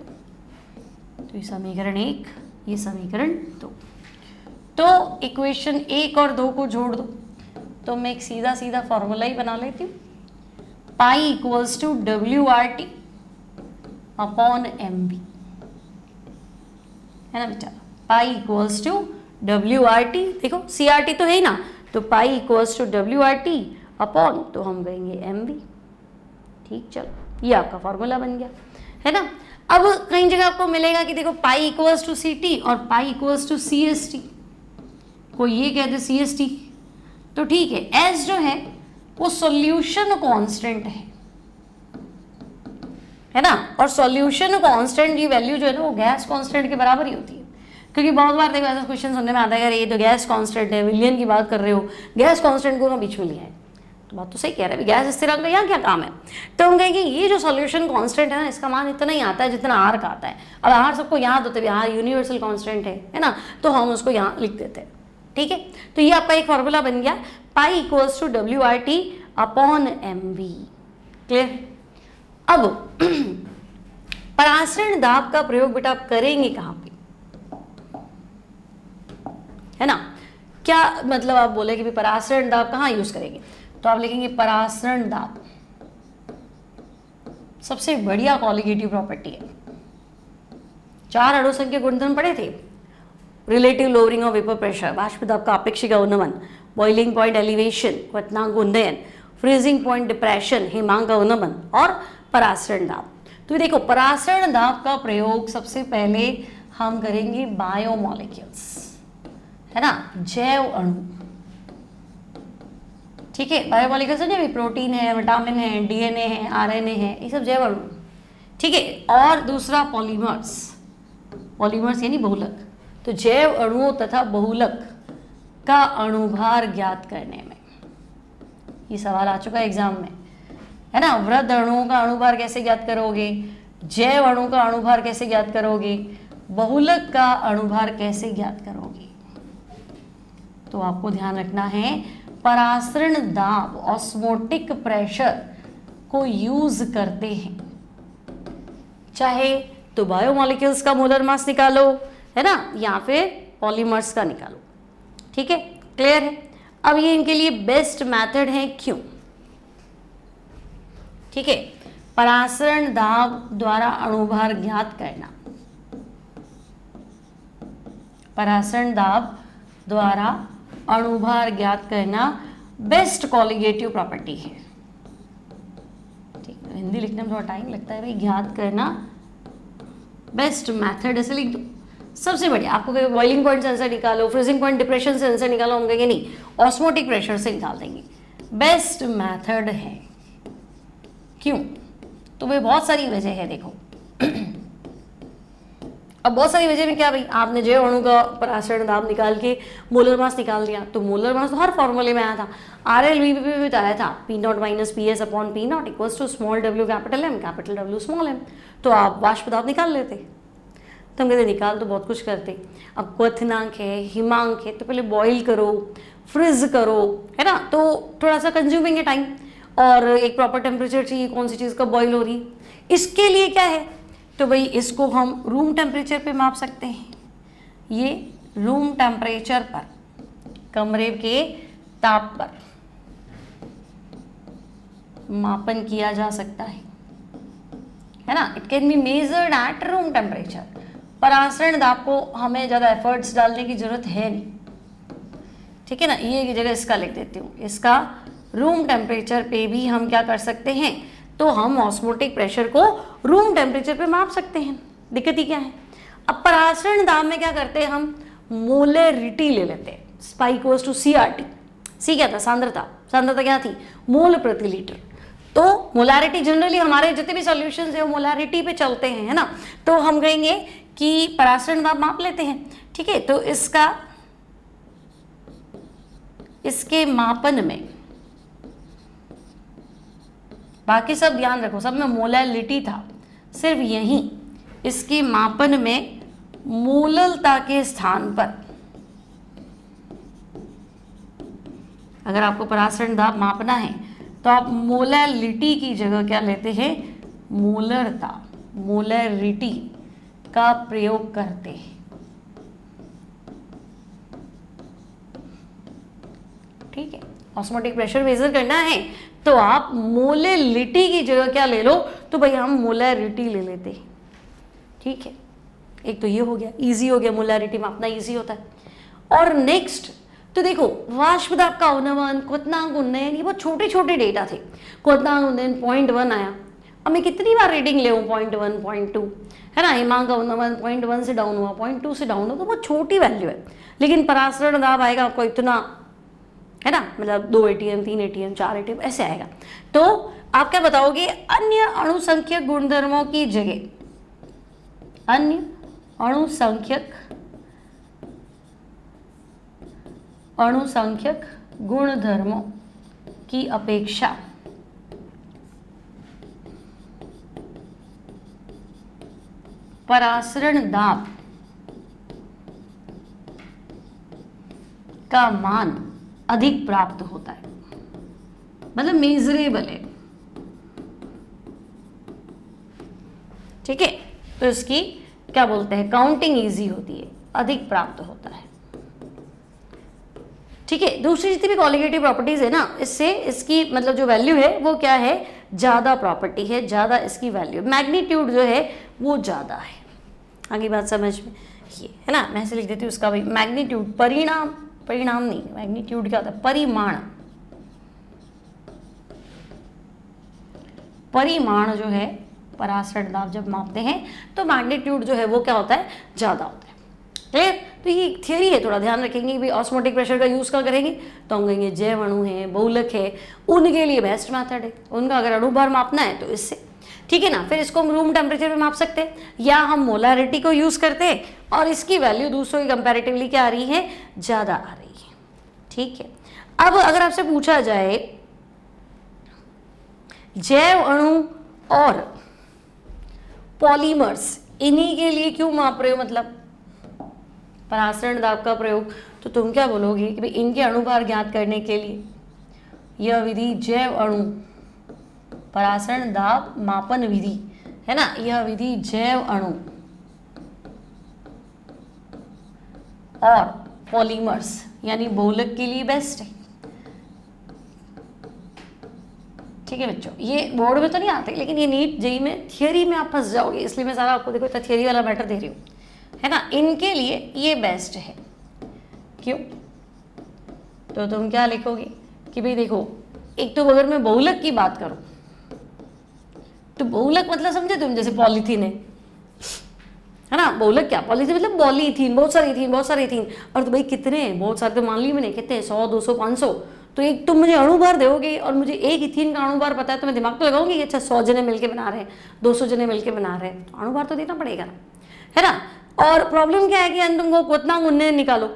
तो ये समीकरण 1, ये समीकरण 2। तो इक्वेशन 1 और 2 को जोड़ दो, तो मैं एक सीधा सीधा फॉर्मूला ही बना लेती हूँ, pi equals to WRT upon MV, है ना बेटा। पाई इक्वल्स टू WRT, देखो CRT तो है ही ना, तो pi equals to WRT upon, तो हम कहेंगे MV, ठीक। चलो ये आपका फॉर्मूला बन गया, है ना। अब कई जगह आपको मिलेगा कि देखो pi equals to C T और pi equals to C S T, कोई ये कह दे सी एस टी, तो ठीक है, एस जो है वो सॉल्यूशन कांस्टेंट है ना, और सॉल्यूशन कांस्टेंट की वैल्यू जो है ना वो गैस कांस्टेंट के बराबर ही होती है। क्योंकि बहुत बार देखो ऐसा क्वेश्चन सुनने में आता है, अगर ये तो गैस कांस्टेंट है, विलियन की बात कर रहे हो, गैस कांस्टेंट को बीच में लिया है, तो बात तो सही कह रहे हैं, गैस स्थिरांक का यहाँ क्या काम है। तो हम कहेंगे ये जो सॉल्यूशन कांस्टेंट है ना, इसका मान इतना ही आता है जितना आर का आता है। अब आर सबको याद होते हैं, आर यूनिवर्सल कांस्टेंट है ना, तो हम उसको यहाँ लिख देते हैं, ठीक है। तो ये आपका एक फॉर्मूला बन गया, pi equals to W R T upon M V. Clear. अब परासरण दाब का प्रयोग बेटा आप करेंगे कहाँ पे, है ना। क्या मतलब आप बोले कि परासरण दाब कहाँ यूज करेंगे, तो आप लिखेंगे परासरण दाब सबसे बढ़िया कॉलिगेटिव प्रॉपर्टी है। 4 अणु संख्या गुणधर्म पढ़े थे, relative lowering of vapour pressure, वाष्प दाब का अपेक्षिक अवनमन, बॉइलिंग पॉइंट एलिवेशन, क्वथनांक उन्नयन, फ्रीजिंग पॉइंट डिप्रेशन, हिमांक अवनमन और परासरण दाब। तो देखो परासरण दाब का प्रयोग सबसे पहले हम करेंगे बायोमॉलिक्यूल्स, है ना, जैव अणु, ठीक है। बायोमॉलिक्यूल्स है, प्रोटीन है, विटामिन है, डीएनए है, आरएनए है, ये सब जैव अणु, ठीक है। और दूसरा पॉलीमर्स, पॉलीमर्स यानी बहुलक। तो जैव अणुओं तथा बहुलक का अणुभार ज्ञात करने में, ये सवाल आ चुका है एग्जाम में, है ना। वृहद अणुओं का अणुभार कैसे ज्ञात करोगे, जैव अणु का अणुभार कैसे ज्ञात करोगे, बहुलक का अणुभार कैसे ज्ञात करोगे। तो आपको ध्यान रखना है परासरण दाब ऑस्मोटिक प्रेशर को यूज करते हैं, चाहे तो बायोमॉलिक्यूल्स का मोलर मास निकालो, है ना, या फिर पॉलीमर्स का निकालो, ठीक है। क्लियर है। अब ये इनके लिए बेस्ट मेथड है, क्यों, ठीक है। परासरण दाब द्वारा अणुभार ज्ञात करना, परासरण दाब द्वारा अणुभार ज्ञात करना बेस्ट कॉलिगेटिव प्रॉपर्टी है, ठीक है। हिंदी लिखने में थोड़ा टाइम लगता है भाई, ज्ञात करना बेस्ट मेथड ऐसे लिख दो, सबसे बढ़िया। आपको कहीं बॉइलिंग पॉइंट से आंसर निकालो, फ्रीजिंग पॉइंट डिप्रेशन से आंसर निकालो, हम कहेंगे नहीं, ऑस्मोटिक प्रेशर से निकाल देंगे, बेस्ट मेथड है। क्यों, तो भाई बहुत सारी वजह है, देखो अब बहुत सारी वजह में क्या भाई, आपने जैव अणु का परासरण दाब निकाल के मोलर मास निकाल दिया, तो मोलर मास तो हर फॉर्मूले में आया था, RLV भी बताया था, P0 minus PS upon P0 equals to small w capital M capital W small m। तो आप वाष्प दाब निकाल लेते, तो हम कहते निकाल तो बहुत कुछ करते। अब क्वथनांक है, हिमांक है, तो पहले बॉईल करो, फ्रिज करो, है ना, तो थोड़ा सा कंज्यूमिंग है टाइम, और एक प्रॉपर टेम्परेचर चाहिए, कौन सी चीज़ कब बॉईल हो रही, इसके लिए क्या है, तो भाई इसको हम रूम टेम्परेचर पे माप सकते हैं। ये रूम टेम्परेचर पर, कमरे के ताप पर मापन किया जा सकता है ना, it can be measured at room temperature. परासरण दाब को हमें ज़्यादा एफर्ट्स डालने की जरूरत है नहीं, ठीक है ना। ये की जगह इसका लिख देती हूँ, इसका रूम टेम्परेचर पे भी हम क्या कर सकते हैं, तो हम ऑस्मोटिक प्रेशर को रूम टेम्परेचर पे माप सकते हैं, दिक्कत ही क्या है। अब परासरण दाब में क्या करते हैं, हम मोलरिटी ले लेते हैं, पाई इक्वल्स टू CRT। सी क्या था, सांद्रता, सांद्रता क्या थी, मोल प्रति लीटर। तो मोलारिटी जनरली हमारे जितने भी सॉल्यूशंस है वो मोलारिटी पे चलते हैं, है ना। तो हम कहेंगे कि परासरण दाब माप लेते हैं, ठीक है। तो इसके मापन में, बाकी सब ध्यान रखो, सब में मोलैलिटी था, सिर्फ यहीं इसके मापन में मोललता के स्थान पर, अगर आपको परासरण दाब मापना है तो आप मोलैलिटी की जगह क्या लेते हैं, मोलरता, मोलैरिटी का प्रयोग करते हैं, ठीक है। ऑस्मोटिक प्रेशर मेजर करना है तो आप मोलैलिटी की जगह क्या ले लो, तो भाई हम मोलैरिटी ले लेते हैं, ठीक है। एक तो ये हो गया, इजी हो गया, मोलैरिटी मापना इजी होता है। और नेक्स्ट तो देखो वाष्प दाब का अवनमन, क्वथनांक उन्नयन, ये बहुत छोटे छोटे डेटा थे। क्वथनांक उन्नयन 0.1 आया, अब मैं कितनी बार रीडिंग ले 0.1 0.2 है ना, हिमांक का 1.1 से डाउन हुआ, 0.2 से डाउन हुआ, तो बहुत छोटी वैल्यू है, लेकिन परासरण दाब आएगा आपको इतना, है ना, मतलब 2 ATM 3 ATM 4 ATM ऐसे आएगा। तो आप क्या बताओगे, अन्य अणुसंख्यक गुणधर्मों की जगह, अन्य अणुसंख्यक गुणधर्मों की अपेक्षा परासरण दाब का मान अधिक प्राप्त होता है, मतलब मेजरेबल है। ठीक है, तो इसकी क्या बोलते हैं, काउंटिंग इजी होती है, अधिक प्राप्त होता है। ठीक है, दूसरी जितनी भी क्वालिटेटिव प्रॉपर्टीज है ना, इससे इसकी मतलब जो वैल्यू है वो क्या है, ज्यादा प्रॉपर्टी है, ज्यादा इसकी वैल्यू, मैग्नीट्यूड जो है वो ज्यादा है। आगे बात समझ में ये है ना, मैं ऐसे लिख देती हूँ उसका भी मैग्नीट्यूड, परिणाम नहीं, मैग्नीट्यूड क्या होता है, परिमाण जो है, परासरण दाब जब मापते हैं तो मैग्नीट्यूड जो है वो क्या होता है, ज्यादा होता है। क्लियर, तो ये थियरी है, थोड़ा ध्यान रखेंगे भाई ऑस्मोटिक प्रेशर का यूज क्या करेंगे, तो हम कहेंगे जैव अणु है, बहुलक है, उनके लिए बेस्ट मेथड है, उनका अगर अणुभार मापना है तो इससे, ठीक है ना। फिर इसको हम रूम टेम्परेचर पे माप सकते हैं, या हम मोलारिटी को यूज करते हैं और इसकी वैल्यू दूसरों की कंपैरेटिवली क्या आ रही है, ज्यादा आ रही है। ठीक है, अब अगर आपसे पूछा जाए जैव अणु और पॉलीमर्स, इन्हीं के लिए क्यों माप रहे हो, मतलब परासरण दाब का प्रयोग, तो तुम क्या बोलोगे कि भाई इनके अणुभार ज्ञात करने के लिए यह विधि जैव अणु परासरण दाब मापन विधि है ना, यह विधि जैव अणु और पॉलीमर्स यानी बहुलक के लिए बेस्ट है। ठीक है बच्चों, ये बोर्ड में तो नहीं आते, लेकिन ये नीट जेई में थियरी में आप फंस जाओगे, इसलिए मैं सारा आपको देखो इतना थियरी वाला मैटर दे रही हूँ, है ना। इनके लिए ये बेस्ट है, क्यों, तो तुम क्या लिखोगे कि भाई देखो, एक तो अगर मैं बहुलक की बात करूं तो बहुलक मतलब समझे तुम, जैसे पॉलीथीन है ना, बहुलक क्या, पॉलीथीन मतलब पॉलीथीन, बहुत सारी इथीन, और तो भाई कितने हैं, बहुत सारे तो मान ली मैंने, कितने 100 200 500, तो एक तुम मुझे अणुभार दोगे और मुझे एक इथीन का अणुभार पता है, तो मैं दिमाग तो लगाऊंगी कि अच्छा 100 जने मिलके बना रहे हैं, 200 जने मिलके बना रहे हैं, तो अणुभार तो देना पड़ेगा ना, है ना। और प्रॉब्लम क्या है कि तुमको क्वथनांक उन्नयन निकालो,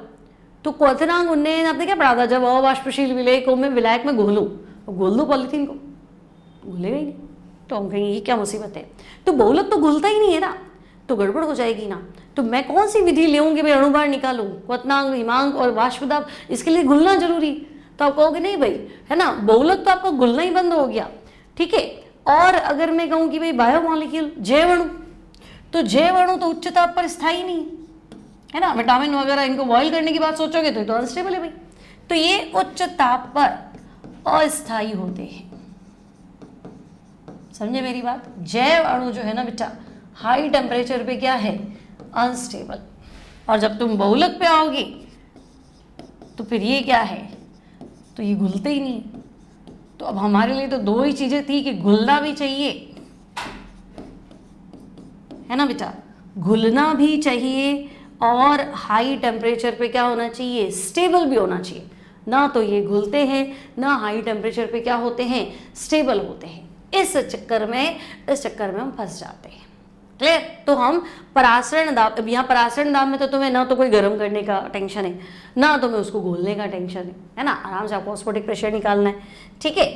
तो क्वथनांक उन्नयन आपने क्या पढ़ा था, जब अवाष्पशील विलय को मैं विलायक में घोलूं, तो घोल दो पॉलीथीन को, घुलेगा ही नहीं, तो हम कहेंगे ये क्या मुसीबत है, तो बहुलक तो घुलता ही नहीं है ना, तो गड़बड़ हो जाएगी ना। तो मैं कौन सी विधि लेऊंगी, मैं अणुभार निकालूं, क्वथनांक, हिमांक और वाष्पदाब, इसके लिए घुलना जरूरी, तो आप कहोगे नहीं भाई, है ना, बहुलक तो आपका घुलना ही बंद हो गया। ठीक है, और अगर मैं कहूँ कि भाई बायोमॉलिक्यूल, जैव अणु, तो जैव अणु तो उच्च ताप पर स्थायी नहीं है ना, विटामिन वगैरह इनको बॉयल करने की बात सोचोगे तो अनस्टेबल है भाई, तो ये उच्च ताप पर अस्थायी होते हैं, समझे मेरी बात। जैव अणु जो है ना बेटा, हाई टेम्परेचर पे क्या है, अनस्टेबल, और जब तुम बहुलक पे आओगे तो फिर ये क्या है, तो ये घुलते ही नहीं। तो अब हमारे लिए तो दो ही चीजें थी कि घुलना भी चाहिए, है ना बेटा, घुलना भी चाहिए और हाई टेम्परेचर पे क्या होना चाहिए, स्टेबल भी होना चाहिए। ना तो ये घुलते हैं, ना हाई टेम्परेचर पे क्या होते हैं, स्टेबल होते हैं। इस चक्कर में हम फंस जाते हैं। क्लियर, तो हम परासरण दाब, अब यहाँ परासरण दाब में तो तुम्हें ना तो कोई गर्म करने का टेंशन है, ना तुम्हें उसको घोलने का टेंशन है ना, आराम से आपको ऑस्मोटिक प्रेशर निकालना है। ठीक है,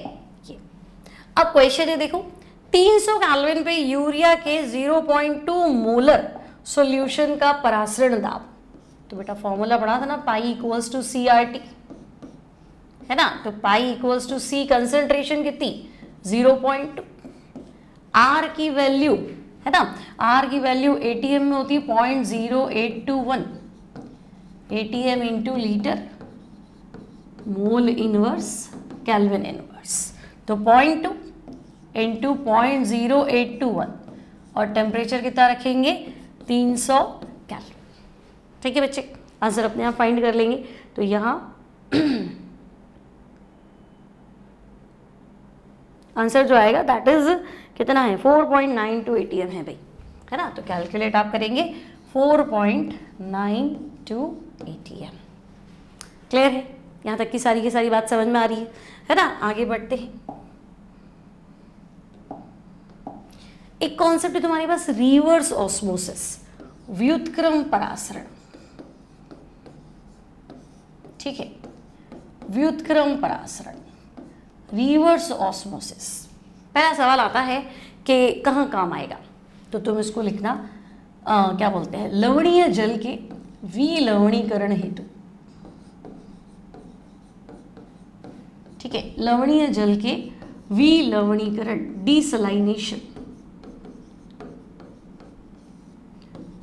अब क्वेश्चन है देखो, 300 केल्विन पे यूरिया के 0.2 मोलर सॉल्यूशन का परासरण दाब, तो बेटा फॉर्मूला पढ़ा था ना, पाई इक्वल्स टू CRT, है ना, तो pi equals to C concentration कितनी 0.2, R की वैल्यू है ना, R की वैल्यू ATM में होती है 0.0821 ATM into litre mole inverse kelvin inverse, तो 0.2 इंटू 0.0821 और टेम्परेचर कितना रखेंगे 300 केल्विन। ठीक है बच्चे, आंसर अपने आप फाइंड कर लेंगे। तो यहाँ आंसर जो आएगा दैट इज कितना है 4.92 ATM है भाई, है ना। तो कैलकुलेट आप करेंगे 4.92 ATM। क्लियर है, यहाँ तक की सारी बात समझ में आ रही है ना। आगे बढ़ते हैं। एक कॉन्सेप्ट है तुम्हारे पास रिवर्स ऑस्मोसिस, व्युत्क्रम परासरण। ठीक है, व्युत्क्रम परासरण, रिवर्स ऑस्मोसिस। पहला सवाल आता है कि कहाँ काम आएगा, तो तुम इसको लिखना क्या बोलते हैं, लवणीय जल के विलवणीकरण हेतु। ठीक है, लवणीय जल के विलवणीकरण, डिसलाइनेशन,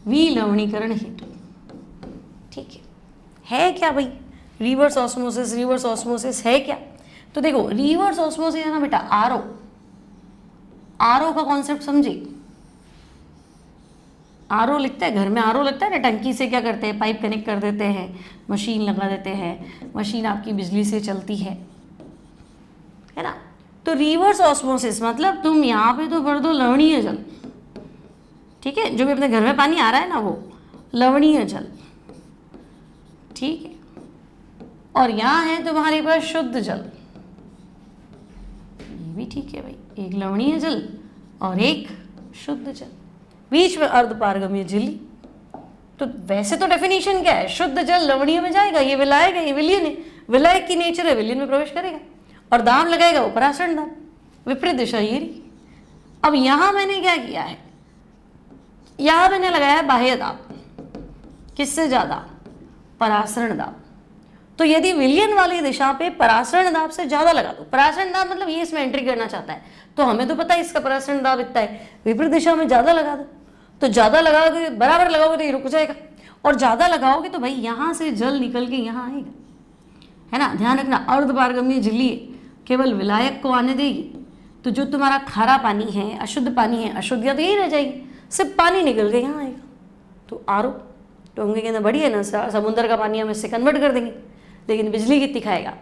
विलवणीकरण हेतु। ठीक है क्या भाई रिवर्स ऑस्मोसिस? रिवर्स ऑस्मोसिस है क्या? तो देखो रिवर्स ऑस्मोसिस है ना बेटा, आरओ, आरओ का कॉन्सेप्ट समझे। आरओ लिखते हैं घर में, आरओ लगता है ना, टंकी से क्या करते हैं, पाइप कनेक्ट कर देते हैं, मशीन लगा देते हैं, मशीन आपकी बिजली से चलती है ना। तो रिवर्स ऑस्मोसिस मतलब तुम यहाँ पे तो भर दो लवणीय जल, ठीक है, जो भी अपने घर में पानी आ रहा है ना वो लवणीय जल, ठीक है, और यहाँ है तुम्हारे पास शुद्ध जल, ये भी ठीक है भाई, एक लवणीय जल और एक शुद्ध जल, बीच में अर्धपारगम्य झिल्ली। तो वैसे तो डेफिनेशन क्या है, शुद्ध जल लवणीय में जाएगा, ये विलायक है, ये विलयन है, विलायक की नेचर है, विलयन में प्रवेश करेगा, और दाब लगाएगा वो परासरण दाब, विपरीत दिशा ये रही। अब यहां मैंने क्या किया है, यहां मैंने लगाया है बाह्य दाब, किससे ज्यादा, परासरण दाब। तो यदि विलयन वाली दिशा पे परासरण दाब से ज्यादा लगा दो, परासरण दाब मतलब ये इसमें एंट्री करना चाहता है, तो हमें तो पता है इसका परासरण दाब इतना है, विपरीत दिशा में ज्यादा लगा दो, तो ज्यादा लगाओगे, बराबर लगाओगे तो ये रुक जाएगा, और ज्यादा लगाओगे तो भाई यहां से जल निकल के यहां आएगा, है ना। ध्यान रखना, अर्धपारगम्य झिल्ली केवल विलायक को आने देगी, तो जो तुम्हारा खारा पानी है, अशुद्ध पानी है, अशुद्धियां तो यही रह जाएगी, सिर्फ पानी निकल के यहाँ आएगा। तो आरओ तो होंगे कहना बढ़िया है ना, समुद्र का पानी हम इससे कन्वर्ट कर देंगे, लेकिन बिजली कितनी खाएगा,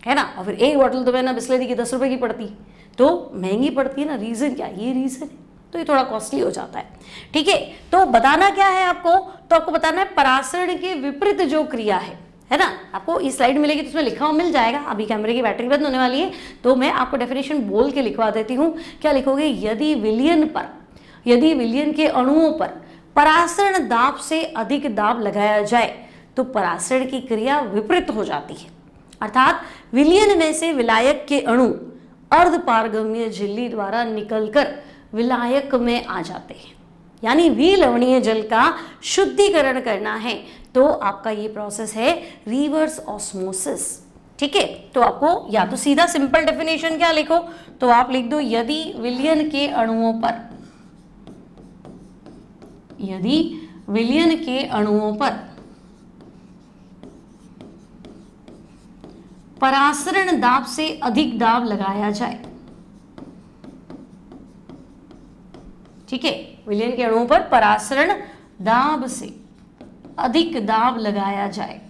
है ना। और फिर एक बोतल तो मैं ना बिस्लेरी की 10 रुपए की पड़ती, तो महंगी पड़ती है ना। रीज़न क्या, ये रीज़न है, तो ये थोड़ा कॉस्टली हो जाता है, ठीक है। तो बताना क्या है आपको, तो आपको बताना है परासरण के विपरीत जो क्रिया है ना। आपको इस स्लाइड मिलेगी तो उसमें लिखा हुआ मिल जाएगा, अभी कैमरे की बैटरी बंद होने वाली है, तो मैं आपको डेफिनेशन बोल के लिखवा देती हूँ। क्या लिखोगे, यदि विलयन के अणुओं पर परासरण दाब से अधिक दाब लगाया जाए तो परासरण की क्रिया विपरीत हो जाती है, अर्थात विलयन में से विलायक के अणु अर्धपारगम्य झिल्ली द्वारा निकलकर विलायक में आ जाते हैं। यानी विलवणीय जल का शुद्धिकरण करना है तो आपका ये प्रोसेस है रिवर्स ऑस्मोसिस, ठीक है। तो आपको या तो सीधा सिंपल डेफिनेशन क्या लिखो, तो आप लिख दो यदि विलयन के अणुओं पर परासरण दाब से अधिक दाब लगाया जाए, ठीक है, विलयन के अणुओं पर परासरण दाब से अधिक दाब लगाया जाए,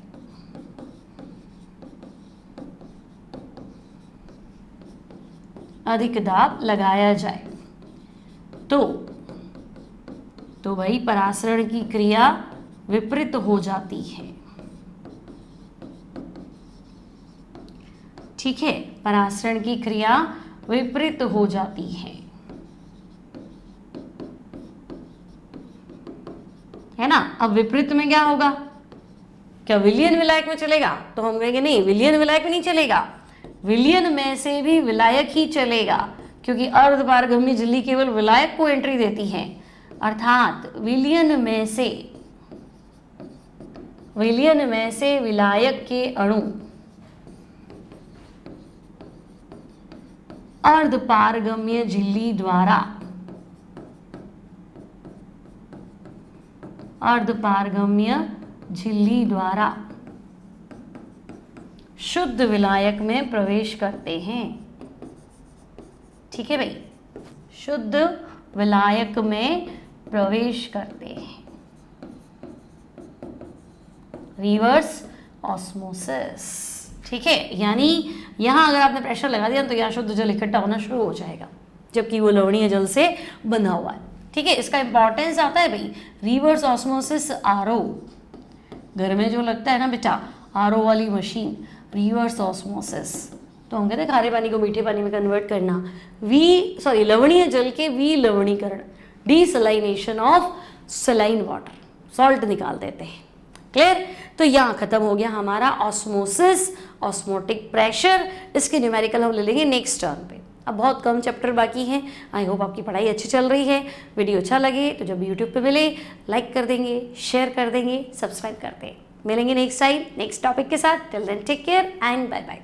तो भाई परासरण की क्रिया विपरीत हो जाती है, ठीक है, परासरण की क्रिया विपरीत हो जाती है ना। अब विपरीत में क्या होगा, क्या विलयन विलायक में चलेगा, तो हम कहेंगे नहीं, विलयन विलायक में नहीं चलेगा, विलयन में से भी विलायक ही चलेगा, क्योंकि अर्धपारगम्य झिल्ली केवल विलायक को एंट्री देती है, अर्थात विलयन में से विलायक के अणु अर्धपारगम्य झिल्ली द्वारा शुद्ध विलायक में प्रवेश करते हैं, ठीक है भाई, शुद्ध विलायक में प्रवेश करते हैं, रिवर्स ऑस्मोसिस, ठीक है। यानी यहां अगर आपने प्रेशर लगा दिया तो यहां शुद्ध जल इकट्ठा होना शुरू हो जाएगा, जबकि वो लवणीय जल से बंधा हुआ है। ठीक है, इसका इंपॉर्टेंस आता है भाई, रिवर्स ऑस्मोसिस आरओ, घर में जो लगता है ना बेटा आरओ वाली मशीन, रिवर्स ऑस्मोसिस, तो हम कहते हैं खारे पानी को मीठे पानी में कन्वर्ट करना, लवणीय जल के विलवणीकरण, डीसलाइनेशन ऑफ सलाइन वाटर, सॉल्ट निकाल देते हैं। क्लियर? तो यहाँ खत्म हो गया हमारा ऑस्मोसिस, ऑस्मोटिक प्रेशर। इसके न्यूमेरिकल हम ले लेंगे नेक्स्ट टर्म पे। अब बहुत कम चैप्टर बाकी हैं। आई होप आपकी पढ़ाई अच्छी चल रही है। वीडियो अच्छा लगे तो जब यूट्यूब पे मिले लाइक कर देंगे, शेयर कर देंगे, सब्सक्राइब कर दें। मिलेंगे नेक्स्ट टाइम नेक्स्ट टॉपिक के साथ। Till then take care and bye bye.